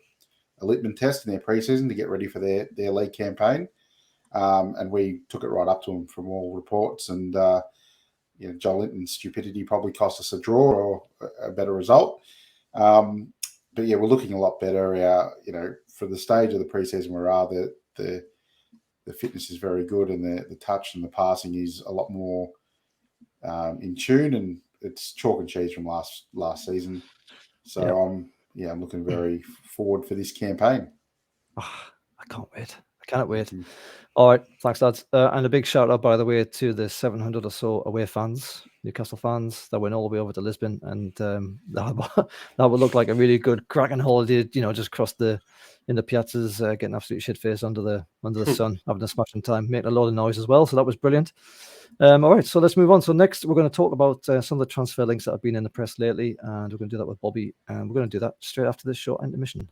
litmus test in their preseason to get ready for their league campaign. And we took it right up to them from all reports. And Joelinton's stupidity probably cost us a draw or a better result. But yeah, we're looking a lot better. For the stage of the preseason we're at, the fitness is very good, and the touch and the passing is a lot more in tune, and it's chalk and cheese from last season. So I'm looking very forward for this campaign. Oh, I can't wait. I cannot wait. Mm-hmm. All right, thanks, lads. And a big shout out, by the way, to the 700 or so away fans, Newcastle fans, that went all the way over to Lisbon, and that would look like a really good cracking holiday. Just across in the piazzas, getting absolutely shit faced under the sun, having a smashing time, making a lot of noise as well. So that was brilliant. All right, so let's move on. So next, we're going to talk about some of the transfer links that have been in the press lately, and we're going to do that with Bobby, and we're going to do that straight after this short intermission.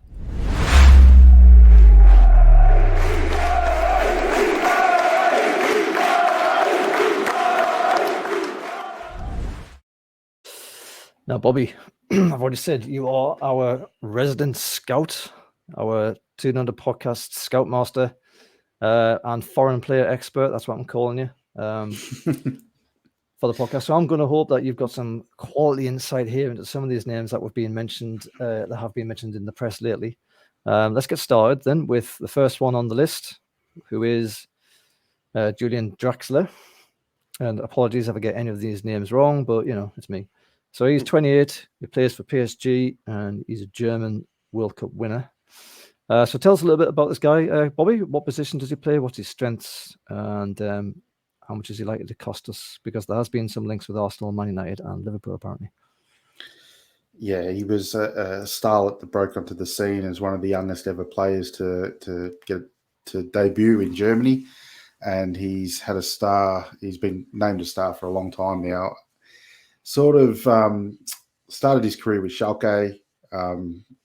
Now, Bobby, I've already said you are our resident scout, our Tune Under podcast scoutmaster, and foreign player expert. That's what I'm calling you for the podcast. So I'm going to hope that you've got some quality insight here into some of these names that have been mentioned in the press lately. Let's get started then with the first one on the list, who is Julian Draxler. And apologies if I get any of these names wrong, but it's me. So he's 28, he plays for PSG, and he's a German World Cup winner. So tell us a little bit about this guy, Bobby. What position does he play? What's his strengths? And how much is he likely to cost us? Because there has been some links with Arsenal, Man United, and Liverpool, apparently. Yeah, he was a starlet that broke onto the scene as one of the youngest ever players to get to debut in Germany. And he's had a star. He's been named a star for a long time now. Sort of started his career with Schalke,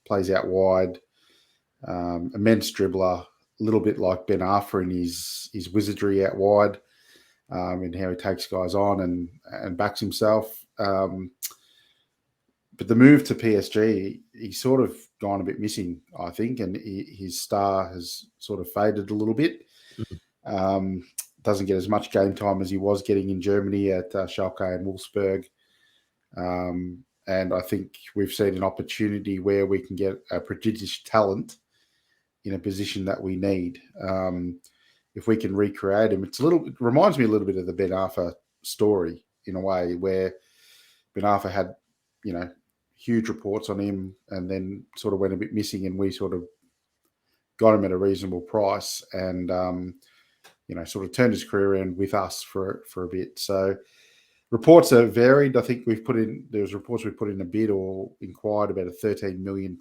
plays out wide, immense dribbler, a little bit like Ben Arfa in his wizardry out wide, and how he takes guys on and backs himself. But the move to PSG, he's sort of gone a bit missing, I think, and his star has sort of faded a little bit. Mm-hmm. Doesn't get as much game time as he was getting in Germany at Schalke and Wolfsburg. And I think we've seen an opportunity where we can get a prodigious talent in a position that we need. If we can recreate him, it reminds me a little bit of the Ben Arfa story in a way, where Ben Arfa had, huge reports on him and then sort of went a bit missing, and we sort of got him at a reasonable price and, sort of turned his career in with us for a bit. So reports are varied. I think there's reports we put in a bid or inquired about a £13 million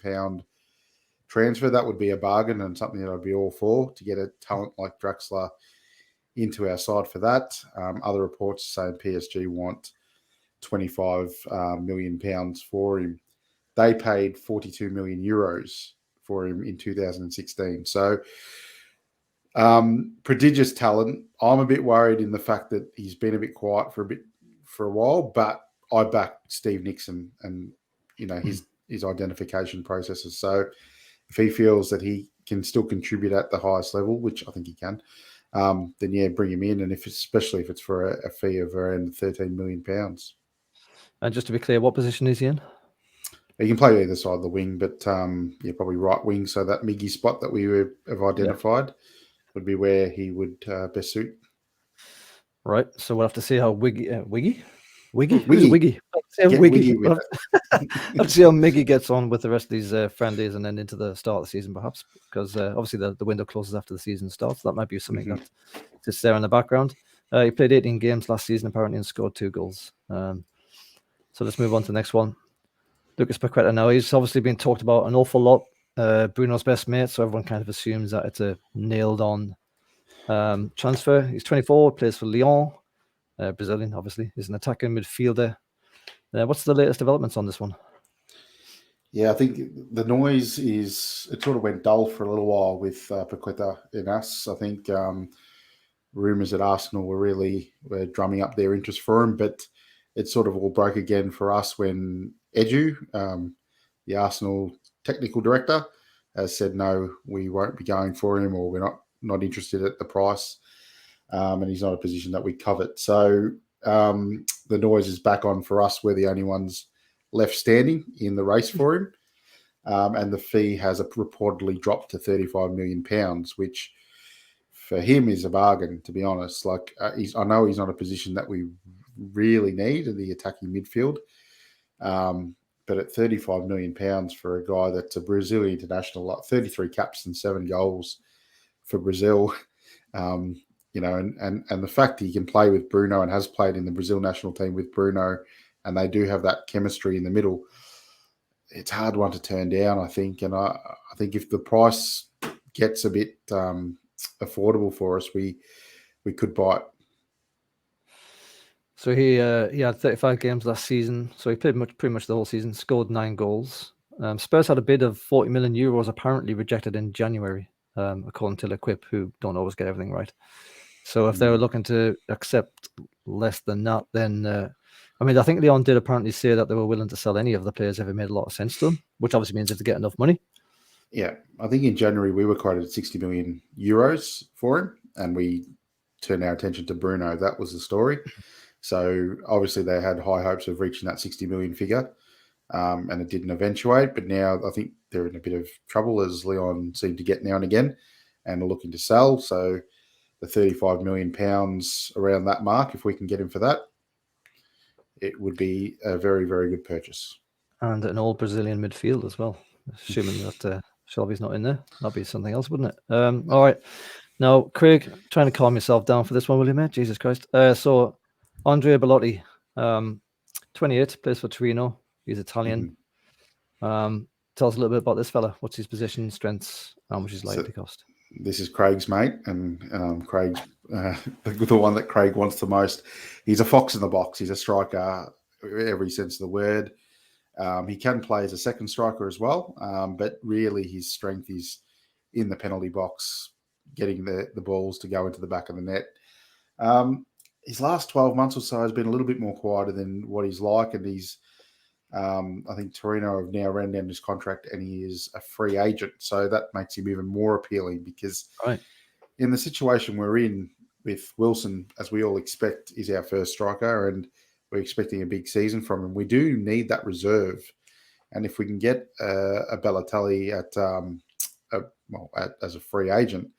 transfer. That would be a bargain and something that I'd be all for, to get a talent like Draxler into our side for that. Other reports saying PSG want £25 million for him. They paid 42 million euros for him in 2016. So prodigious talent. I'm a bit worried in the fact that he's been a bit quiet for a while, but I back Steve Nixon and his identification processes. So if he feels that he can still contribute at the highest level, which I think he can, then yeah, bring him in, and especially if it's for a fee of around £13 million. And just to be clear, what position is he in? He can play either side of the wing, but probably right wing. So that Miggy spot that we have identified would be where he would best suit. Right. So we'll have to see how Wiggy. Wiggy. Wiggy. Wiggy We'll have to see how Miggy gets on with the rest of these friendlies and then into the start of the season, perhaps, because obviously the window closes after the season starts. That might be something that sits there in the background. He played 18 games last season, apparently, and scored 2 goals. So let's move on to the next one. Lucas Paqueta now. He's obviously been talked about an awful lot. Bruno's best mate, so everyone kind of assumes that it's a nailed-on transfer. He's 24, plays for Lyon, Brazilian, obviously. He's an attacking midfielder. What's the latest developments on this one? Yeah, I think the noise it sort of went dull for a little while with Paqueta in us. I think rumours at Arsenal were drumming up their interest for him, but it sort of all broke again for us when Edu, the Arsenal technical director, has said, no, we won't be going for him, or we're not interested at the price, and he's not a position that we covet. So the noise is back on for us. We're the only ones left standing in the race for him, and the fee has reportedly dropped to £35 million, which for him is a bargain, to be honest. Like I know he's not a position that we really need in the attacking midfield, but at £35 million for a guy that's a Brazilian international, like 33 caps and 7 goals for Brazil, and the fact that he can play with Bruno and has played in the Brazil national team with Bruno, and they do have that chemistry in the middle, it's a hard one to turn down, I think. And I think if the price gets a bit affordable for us, we could buy it. So he had 35 games last season. So he played pretty much the whole season, scored 9 goals. Spurs had a bid of €40 million apparently rejected in January, according to L'Equipe, who don't always get everything right. So if they were looking to accept less than that, then I think Lyon did apparently say that they were willing to sell any of the players if it made a lot of sense to them, which obviously means if they get enough money. Yeah, I think in January we were quoted at €60 million for him, and we turned our attention to Bruno. That was the story. So obviously they had high hopes of reaching that 60 million figure, and it didn't eventuate. But now I think they're in a bit of trouble, as Lyon seem to get now and again, and are looking to sell. So the £35 million around that mark, if we can get him for that, it would be a very, very good purchase. And an all Brazilian midfield as well, assuming that Shelvey's not in there. That'd be something else, wouldn't it? All right. Now, Craig, trying to calm yourself down for this one, will you, mate? Jesus Christ. So Andrea Bellotti, 28, plays for Torino. He's Italian. Tell us a little bit about this fella. What's his position, strengths, how much he's likely to cost? This is Craig's mate, and Craig's the one that Craig wants the most. He's a fox in the box. He's a striker, every sense of the word. He can play as a second striker as well, but really his strength is in the penalty box, getting the balls to go into the back of the net. His last 12 months or so has been a little bit more quieter than what he's like, and he's I think Torino have now ran down his contract and he is a free agent. So that makes him even more appealing, because in the situation we're in with Wilson, as we all expect, is our first striker, and we're expecting a big season from him. We do need that reserve. And if we can get a Balotelli as a free agent,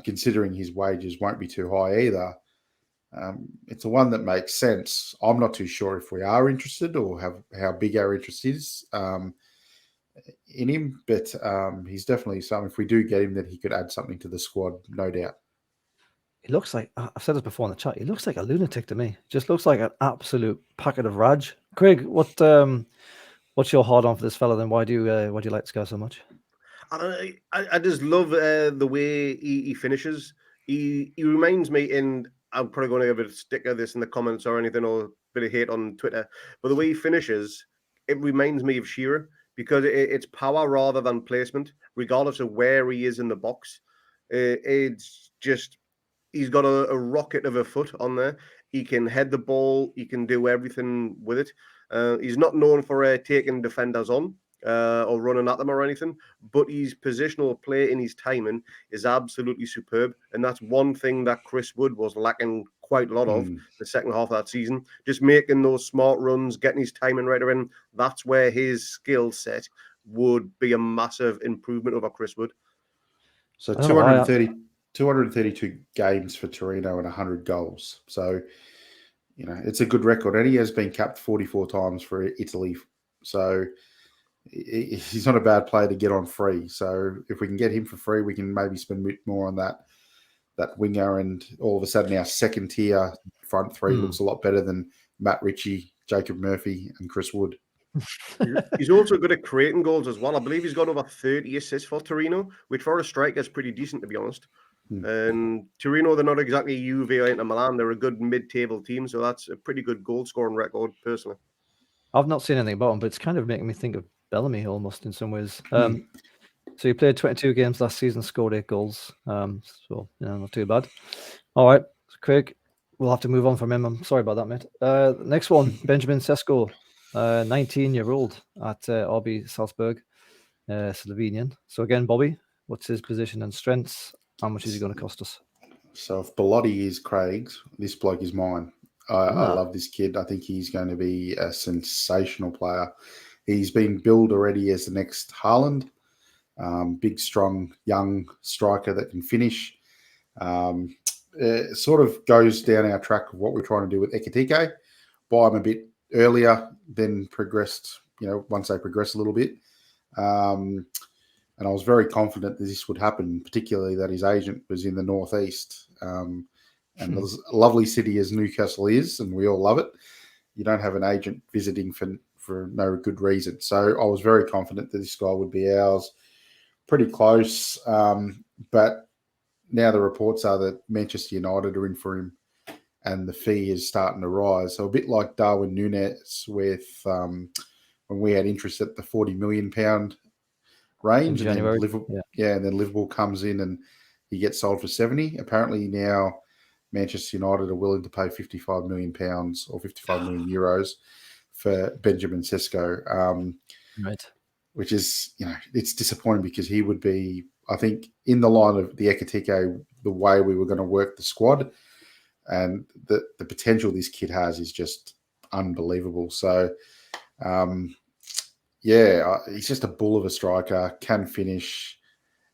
considering his wages won't be too high either, it's a one that makes sense. I'm not too sure if we are interested or how big our interest is in him, but he's definitely something. If we do get him, that he could add something to the squad, no doubt. He looks like, I've said this before in the chat, he looks like a lunatic to me. Just looks like an absolute packet of raj. Craig, what's your hard on for this fella then? Why do you like this guy so much? I just love the way he finishes. He reminds me, and I'm probably going to give a stick of this in the comments or anything, or a bit of hate on Twitter, but the way he finishes, it reminds me of Shearer because it's power rather than placement, regardless of where he is in the box. It's just, he's got a rocket of a foot on there. He can head the ball. He can do everything with it. He's not known for taking defenders on or running at them or anything, but his positional play and his timing is absolutely superb. And that's one thing that Chris Wood was lacking quite a lot of the second half of that season. Just making those smart runs, getting his timing right around. That's where his skill set would be a massive improvement over Chris Wood. So 232 games for Torino and 100 goals. So, you know, it's a good record. And he has been capped 44 times for Italy. So he's not a bad player to get on free. So if we can get him for free, we can maybe spend a bit more on that winger. And all of a sudden our second tier front three looks a lot better than Matt Ritchie, Jacob Murphy and Chris Wood. He's also good at creating goals as well. I believe he's got over 30 assists for Torino, which for a striker is pretty decent, to be honest. And Torino, they're not exactly Juve or Inter Milan. They're a good mid-table team, so that's a pretty good goal-scoring record, personally. I've not seen anything about him, but it's kind of making me think of Bellamy almost in some ways. So he played 22 games last season, scored 8 goals. So, you know, not too bad. All right, Craig, we'll have to move on from him. I'm sorry about that, mate. Next one, Benjamin Sesko, 19-year-old at RB Salzburg, Slovenian. So again, Bobby, what's his position and strengths? How much is he going to cost us? So if Bellotti is Craig's, this bloke is mine. I love this kid. I think he's going to be a sensational player. He's been billed already as the next Haaland. Big, strong, young striker that can finish. It sort of goes down our track of what we're trying to do with Ekitike. Buy him a bit earlier, then progressed, you know, once they progress a little bit. And I was very confident that this would happen, particularly that his agent was in the northeast. And as lovely city as Newcastle is, and we all love it, you don't have an agent visiting for no good reason. So I was very confident that this guy would be ours. Pretty close. But now the reports are that Manchester United are in for him and the fee is starting to rise. So a bit like Darwin Núñez with when we had interest at the £40 million range. And then Liverpool comes in and he gets sold for 70. Apparently now Manchester United are willing to pay £55 million or 55 million euros for Benjamin Sesko. Right. Which is, you know, it's disappointing because he would be, I think, in the line of the Ekitike, the way we were going to work the squad and the potential this kid has is just unbelievable. So, he's just a bull of a striker, can finish,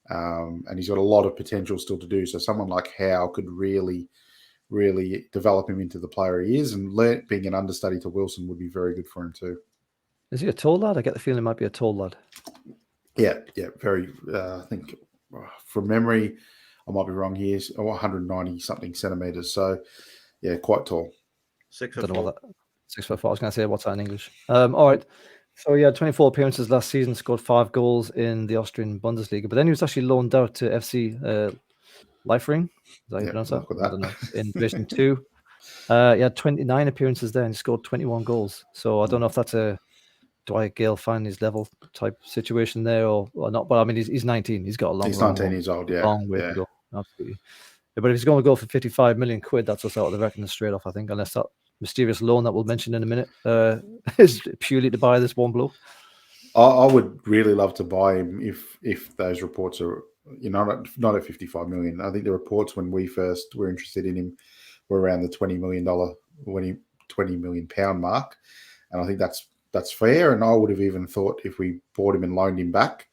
and he's got a lot of potential still to do. So someone like Howe could really, really develop him into the player he is, and being an understudy to Wilson would be very good for him too. Is he a tall lad? I get the feeling he might be a tall lad. Yeah, very. I think from memory, I might be wrong here. 190 something centimeters. So, yeah, quite tall. 6'4". 6'4". I was going to say, what's that in English? All right. So he had 24 appearances last season, scored 5 goals in the Austrian Bundesliga, but then he was actually loaned out to FC Liefering. Is that how you pronounce that? I don't know. In Division 2. He had 29 appearances there and he scored 21 goals. So I don't know if that's a Dwight Gale find his level type situation there or not. But I mean, he's 19. He's got a long. He's 19 years old. Yeah, long way to go. Absolutely. Yeah, but if he's going to go for 55 million quid, that's what's out of the reckoning straight off. I think, unless that mysterious loan that we'll mention in a minute is purely to buy this one bloke. I would really love to buy him if those reports are, you know, not at 55 million. I think the reports when we first were interested in him were around the $20 million pound mark, and I think that's fair. And I would have even thought if we bought him and loaned him back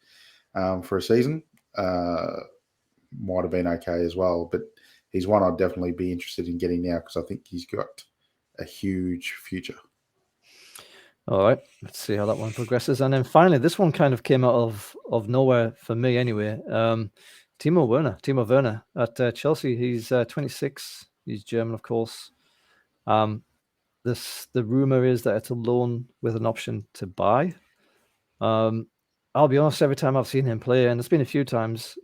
for a season, might have been okay as well. But he's one I'd definitely be interested in getting now because I think he's got a huge future. All right, let's see how that one progresses. And then finally, this one kind of came out of nowhere for me anyway. Timo Werner at Chelsea. He's 26. He's German, of course. The rumor is that it's a loan with an option to buy. I'll be honest, every time I've seen him play, and there's been a few times,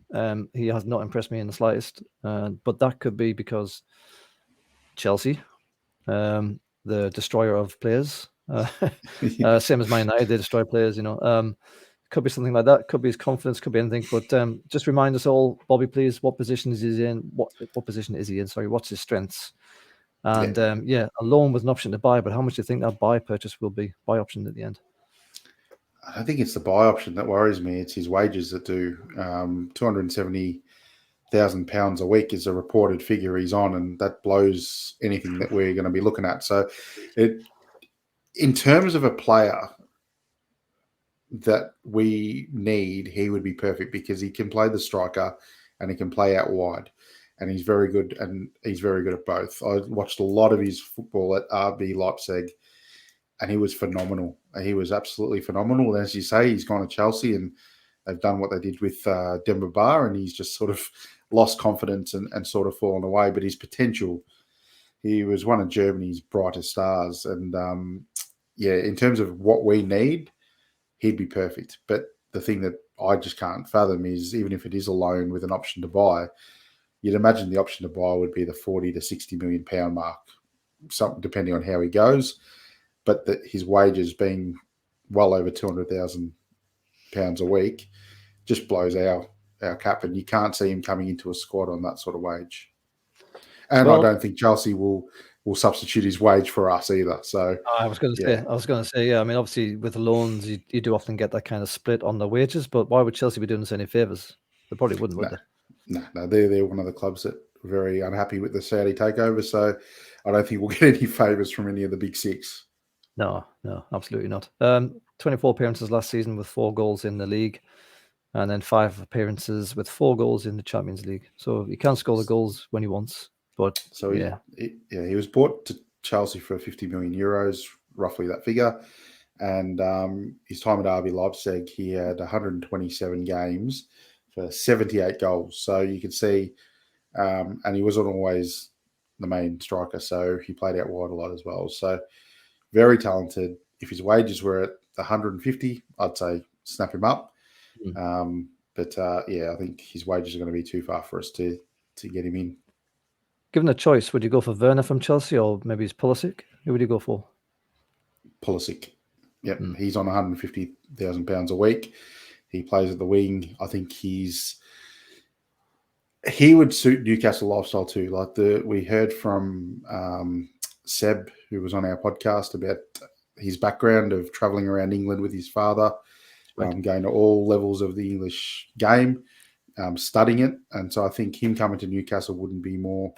he has not impressed me in the slightest. But that could be because Chelsea, the destroyer of players, same as Man United, they destroy players, could be something like that. Could be his confidence, could be anything. But just remind us all, Bobby, please, what position is he in? What position is he in? Sorry, what's his strengths? And a loan was an option to buy, but how much do you think that buy purchase will be, buy option at the end? I think it's the buy option that worries me. It's his wages that do. £270,000 a week is a reported figure he's on, and that blows anything that we're going to be looking at. So, in terms of a player that we need, he would be perfect because he can play the striker and he can play out wide, and he's very good. And he's very good at both. I watched a lot of his football at RB Leipzig, and he was phenomenal. He was absolutely phenomenal. As you say, he's gone to Chelsea, and they've done what they did with Demba Ba, and he's just sort of lost confidence and sort of fallen away. But his potential, he was one of Germany's brightest stars. And in terms of what we need, he'd be perfect. But the thing that I just can't fathom is, even if it is a loan with an option to buy, you'd imagine the option to buy would be the 40 to 60 million pound mark, something depending on how he goes. But that his wages being well over £200,000 a week just blows our cap, and you can't see him coming into a squad on that sort of wage. And I don't think Chelsea will substitute his wage for us either. So I was going to say, yeah. I mean, obviously with the loans, you do often get that kind of split on the wages, but why would Chelsea be doing us any favors? They probably wouldn't, would they? No, they're one of the clubs that are very unhappy with the Saudi takeover. So I don't think we'll get any favors from any of the big six. No, absolutely not. 24 appearances last season with 4 goals in the league, and then 5 appearances with 4 goals in the Champions League. So he can score the goals when he wants. But so he was bought to Chelsea for 50 million euros, roughly that figure. And his time at RB Leipzig, he had 127 games for 78 goals. So you could see, and he wasn't always the main striker, so he played out wide a lot as well. So very talented. If his wages were at 150, I'd say snap him up. But I think his wages are going to be too far for us to get him in. Given a choice, would you go for Werner from Chelsea, or maybe it's Pulisic? Who would you go for? Pulisic. Yep, he's on £150,000 a week. He plays at the wing. I think he would suit Newcastle lifestyle too. Like we heard from Seb, who was on our podcast, about his background of travelling around England with his father, going to all levels of the English game, studying it. And so I think him coming to Newcastle wouldn't be more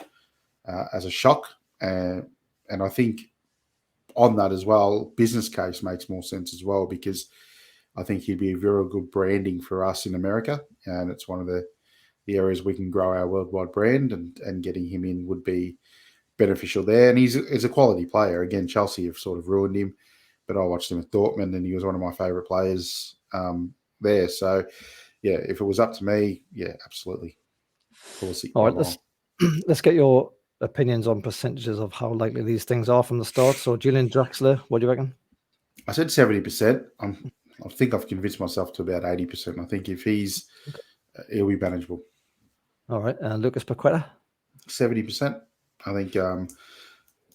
as a shock. And I think on that as well, business case makes more sense as well, because I think he'd be a very good branding for us in America. And it's one of the areas we can grow our worldwide brand, and getting him in would be beneficial there. And he's a quality player. Again, Chelsea have sort of ruined him, but I watched him at Dortmund, and he was one of my favourite players there. So, if it was up to me, absolutely. All right, let's get your opinions on percentages of how likely these things are from the start. So, Julian Draxler, what do you reckon? I said 70%. I think I've convinced myself to about 80%. I think if he'll be manageable. All right, and Lucas Paqueta? 70%. I think,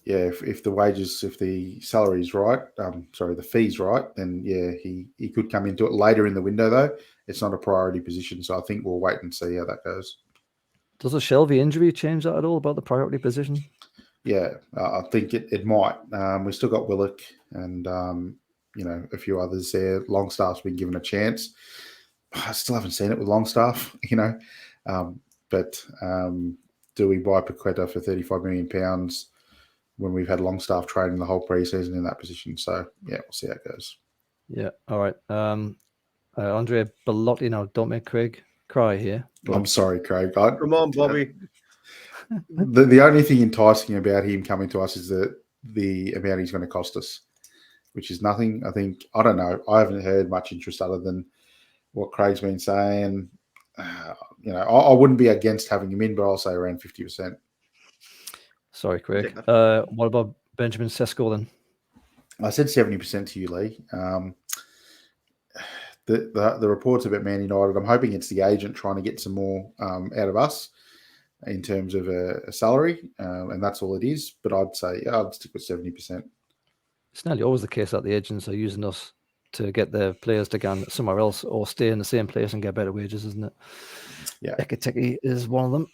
if the wages, if the salary's right, the fee's right, then he could come into it later in the window though. It's not a priority position, so I think we'll wait and see how that goes. Does the Shelvey injury change that at all about the priority position? Yeah, I think it might. We've still got Willock and a few others there. Longstaff's been given a chance. I still haven't seen it with Longstaff, but do we buy Paqueta for £35 million when we've had Longstaff training the whole preseason in that position? So, we'll see how it goes. Yeah, all right. Andrea Bellotti, now don't make Craig cry here. But I'm sorry, Craig. Come on, Bobby. The only thing enticing about him coming to us is the amount he's going to cost us, which is nothing. I don't know. I haven't heard much interest other than what Craig's been saying. I wouldn't be against having him in, but I'll say around 50%. Sorry, Craig. What about Benjamin Sesko then? I said 70% to you, Lee. the reports about Man United, I'm hoping it's the agent trying to get some more out of us in terms of a salary, and that's all it is. But I'd say I'd stick with 70%. It's nearly always the case that the agents are using us to get their players to go somewhere else or stay in the same place and get better wages, isn't it? Yeah. Ekitiki is one of them.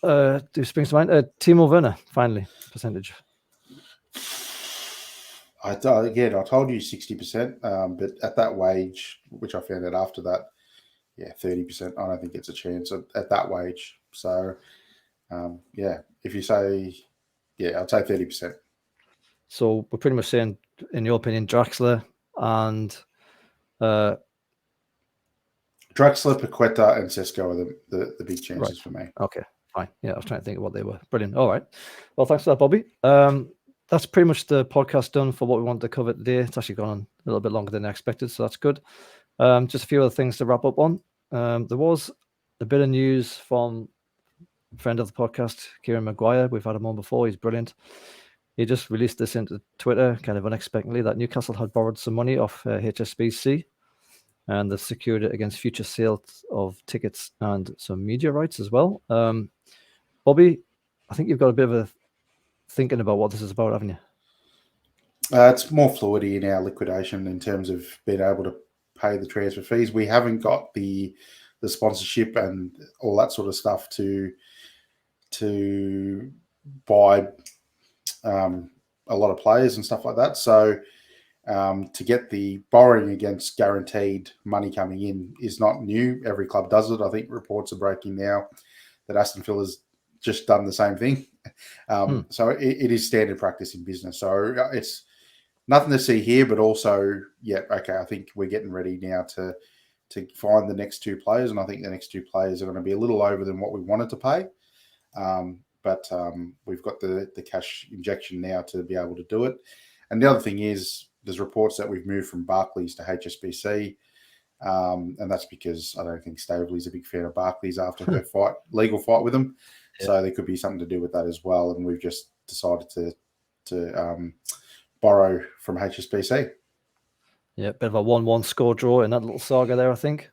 Do springs to mind? Timo Werner, finally, percentage. I told you 60%, but at that wage, which I found out after that, 30%. I don't think it's a chance at that wage. So, if you say, I'd say 30%. So we're pretty much saying, in your opinion, Draxler and Draxler, Paqueta, and Sesko are the big chances for me. Okay, fine. Yeah, I was trying to think of what they were. Brilliant. All right. Well, thanks for that, Bobby. That's pretty much the podcast done for what we wanted to cover today. It's actually gone on a little bit longer than I expected, so that's good. Just a few other things to wrap up on. There was a bit of news from a friend of the podcast, Kieran Maguire. We've had him on before. He's brilliant. He just released this into Twitter kind of unexpectedly that Newcastle had borrowed some money off HSBC and they've secured it against future sales of tickets and some media rights as well. Bobby, I think you've got a bit of a thinking about what this is about, haven't you? It's more fluidity in our liquidation in terms of being able to pay the transfer fees. We haven't got the sponsorship and all that sort of stuff to buy a lot of players and stuff like that. So to get the borrowing against guaranteed money coming in is not new. Every club does it. I think reports are breaking now that Aston Villa's just done the same thing. So it is standard practice in business. So it's nothing to see here, but also, I think we're getting ready now to find the next two players. And I think the next two players are going to be a little over than what we wanted to pay. But we've got the cash injection now to be able to do it. And the other thing is there's reports that we've moved from Barclays to HSBC. And that's because I don't think Staveley's a big fan of Barclays after her legal fight with them. Yeah. So there could be something to do with that as well. And we've just decided to borrow from HSBC. Yeah, bit of a 1-1 score draw in that little saga there, I think.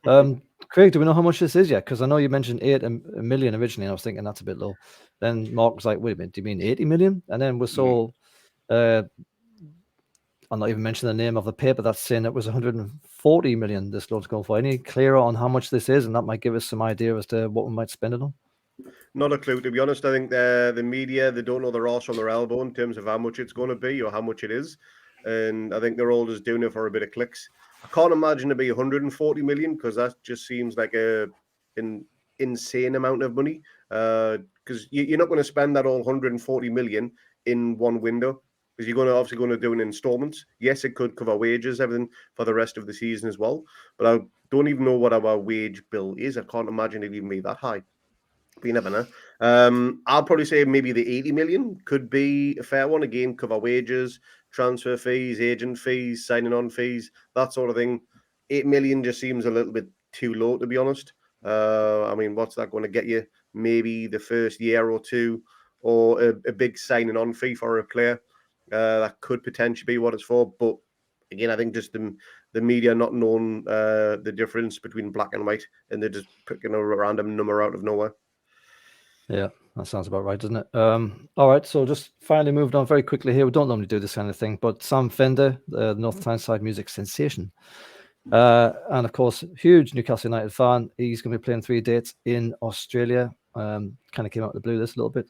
Craig, do we know how much this is yet? Because I know you mentioned 8 million originally, and I was thinking that's a bit low. Then Mark was like, wait a minute, do you mean 80 million? And then we saw, I'll not even mention the name of the paper that's saying it was 140 million this load's going for. Any clearer on how much this is? And that might give us some idea as to what we might spend it on. Not a clue, to be honest. I think the media, they don't know their arse from their elbow in terms of how much it's going to be or how much it is. And I think they're all just doing it for a bit of clicks. I can't imagine it be 140 million because that just seems like an insane amount of money. Because you're not going to spend that all 140 million in one window because you're obviously going to do it in installments. Yes, it could cover wages, everything for the rest of the season as well. But I don't even know what our wage bill is. I can't imagine it even be that high. But you never know. I'll probably say maybe the 80 million could be a fair one. Again, cover wages, transfer fees, agent fees, signing on fees, that sort of thing. 8 million just seems a little bit too low, to be honest. I mean, what's that going to get you? Maybe the first year or two, or a big signing on fee for a player. That could potentially be what it's for. But again, I think just the media not knowing the difference between black and white, and they're just picking a random number out of nowhere. Yeah, that sounds about right, doesn't it? All right, so just finally moved on very quickly here. We don't normally do this kind of thing, but Sam Fender, the North Tyneside music sensation, and of course, huge Newcastle United fan. He's going to be playing 3 dates in Australia. Kind of came out of the blue this a little bit.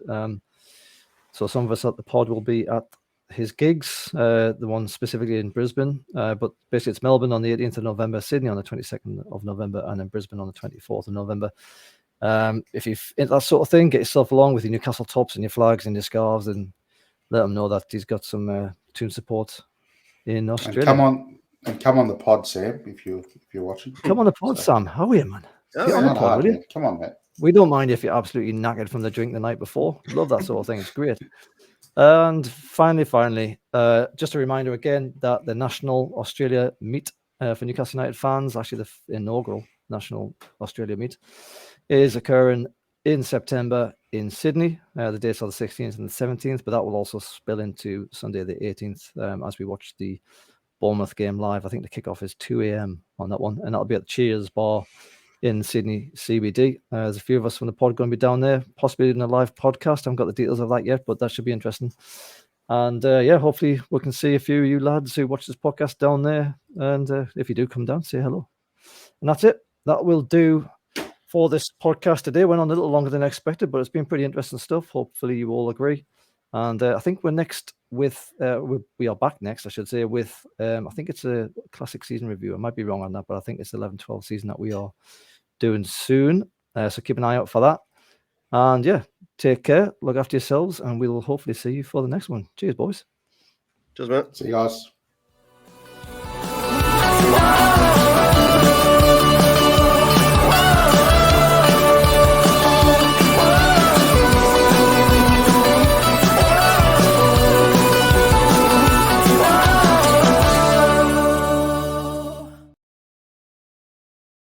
So some of us at the pod will be at his gigs, the one specifically in Brisbane, but basically it's Melbourne on the 18th of November, Sydney on the 22nd of November, and then Brisbane on the 24th of November. If you're into that sort of thing, get yourself along with your Newcastle tops and your flags and your scarves and let him know that he's got some tune support in Australia. And come on the pod, Sam, if you're watching. Come on the pod, Sam. How are you, man? Get on the pod, will you? Come on, mate. We don't mind if you're absolutely knackered from the drink the night before. Love that sort of thing. It's great. And finally, just a reminder again that the National Australia Meet for Newcastle United fans, actually the inaugural National Australia Meet, is occurring in September in Sydney. The dates are the 16th and the 17th, but that will also spill into Sunday the 18th as we watch the Bournemouth game live. I think the kickoff is 2 a.m. on that one, and that'll be at the Cheers Bar in Sydney CBD. There's a few of us from the pod going to be down there, possibly in a live podcast. I haven't got the details of that yet, but that should be interesting. And hopefully we can see a few of you lads who watch this podcast down there. And if you do come down, say hello. And that's it. That will do for this podcast today. Went on a little longer than expected, but it's been pretty interesting stuff. Hopefully you all agree. And I think we're next with, we are back next, I should say, with, I think it's a classic season review. I might be wrong on that, but I think it's 11-12 season that we are doing soon. So keep an eye out for that. And yeah, take care, look after yourselves, and we'll hopefully see you for the next one. Cheers, boys. Cheers, mate. See you guys.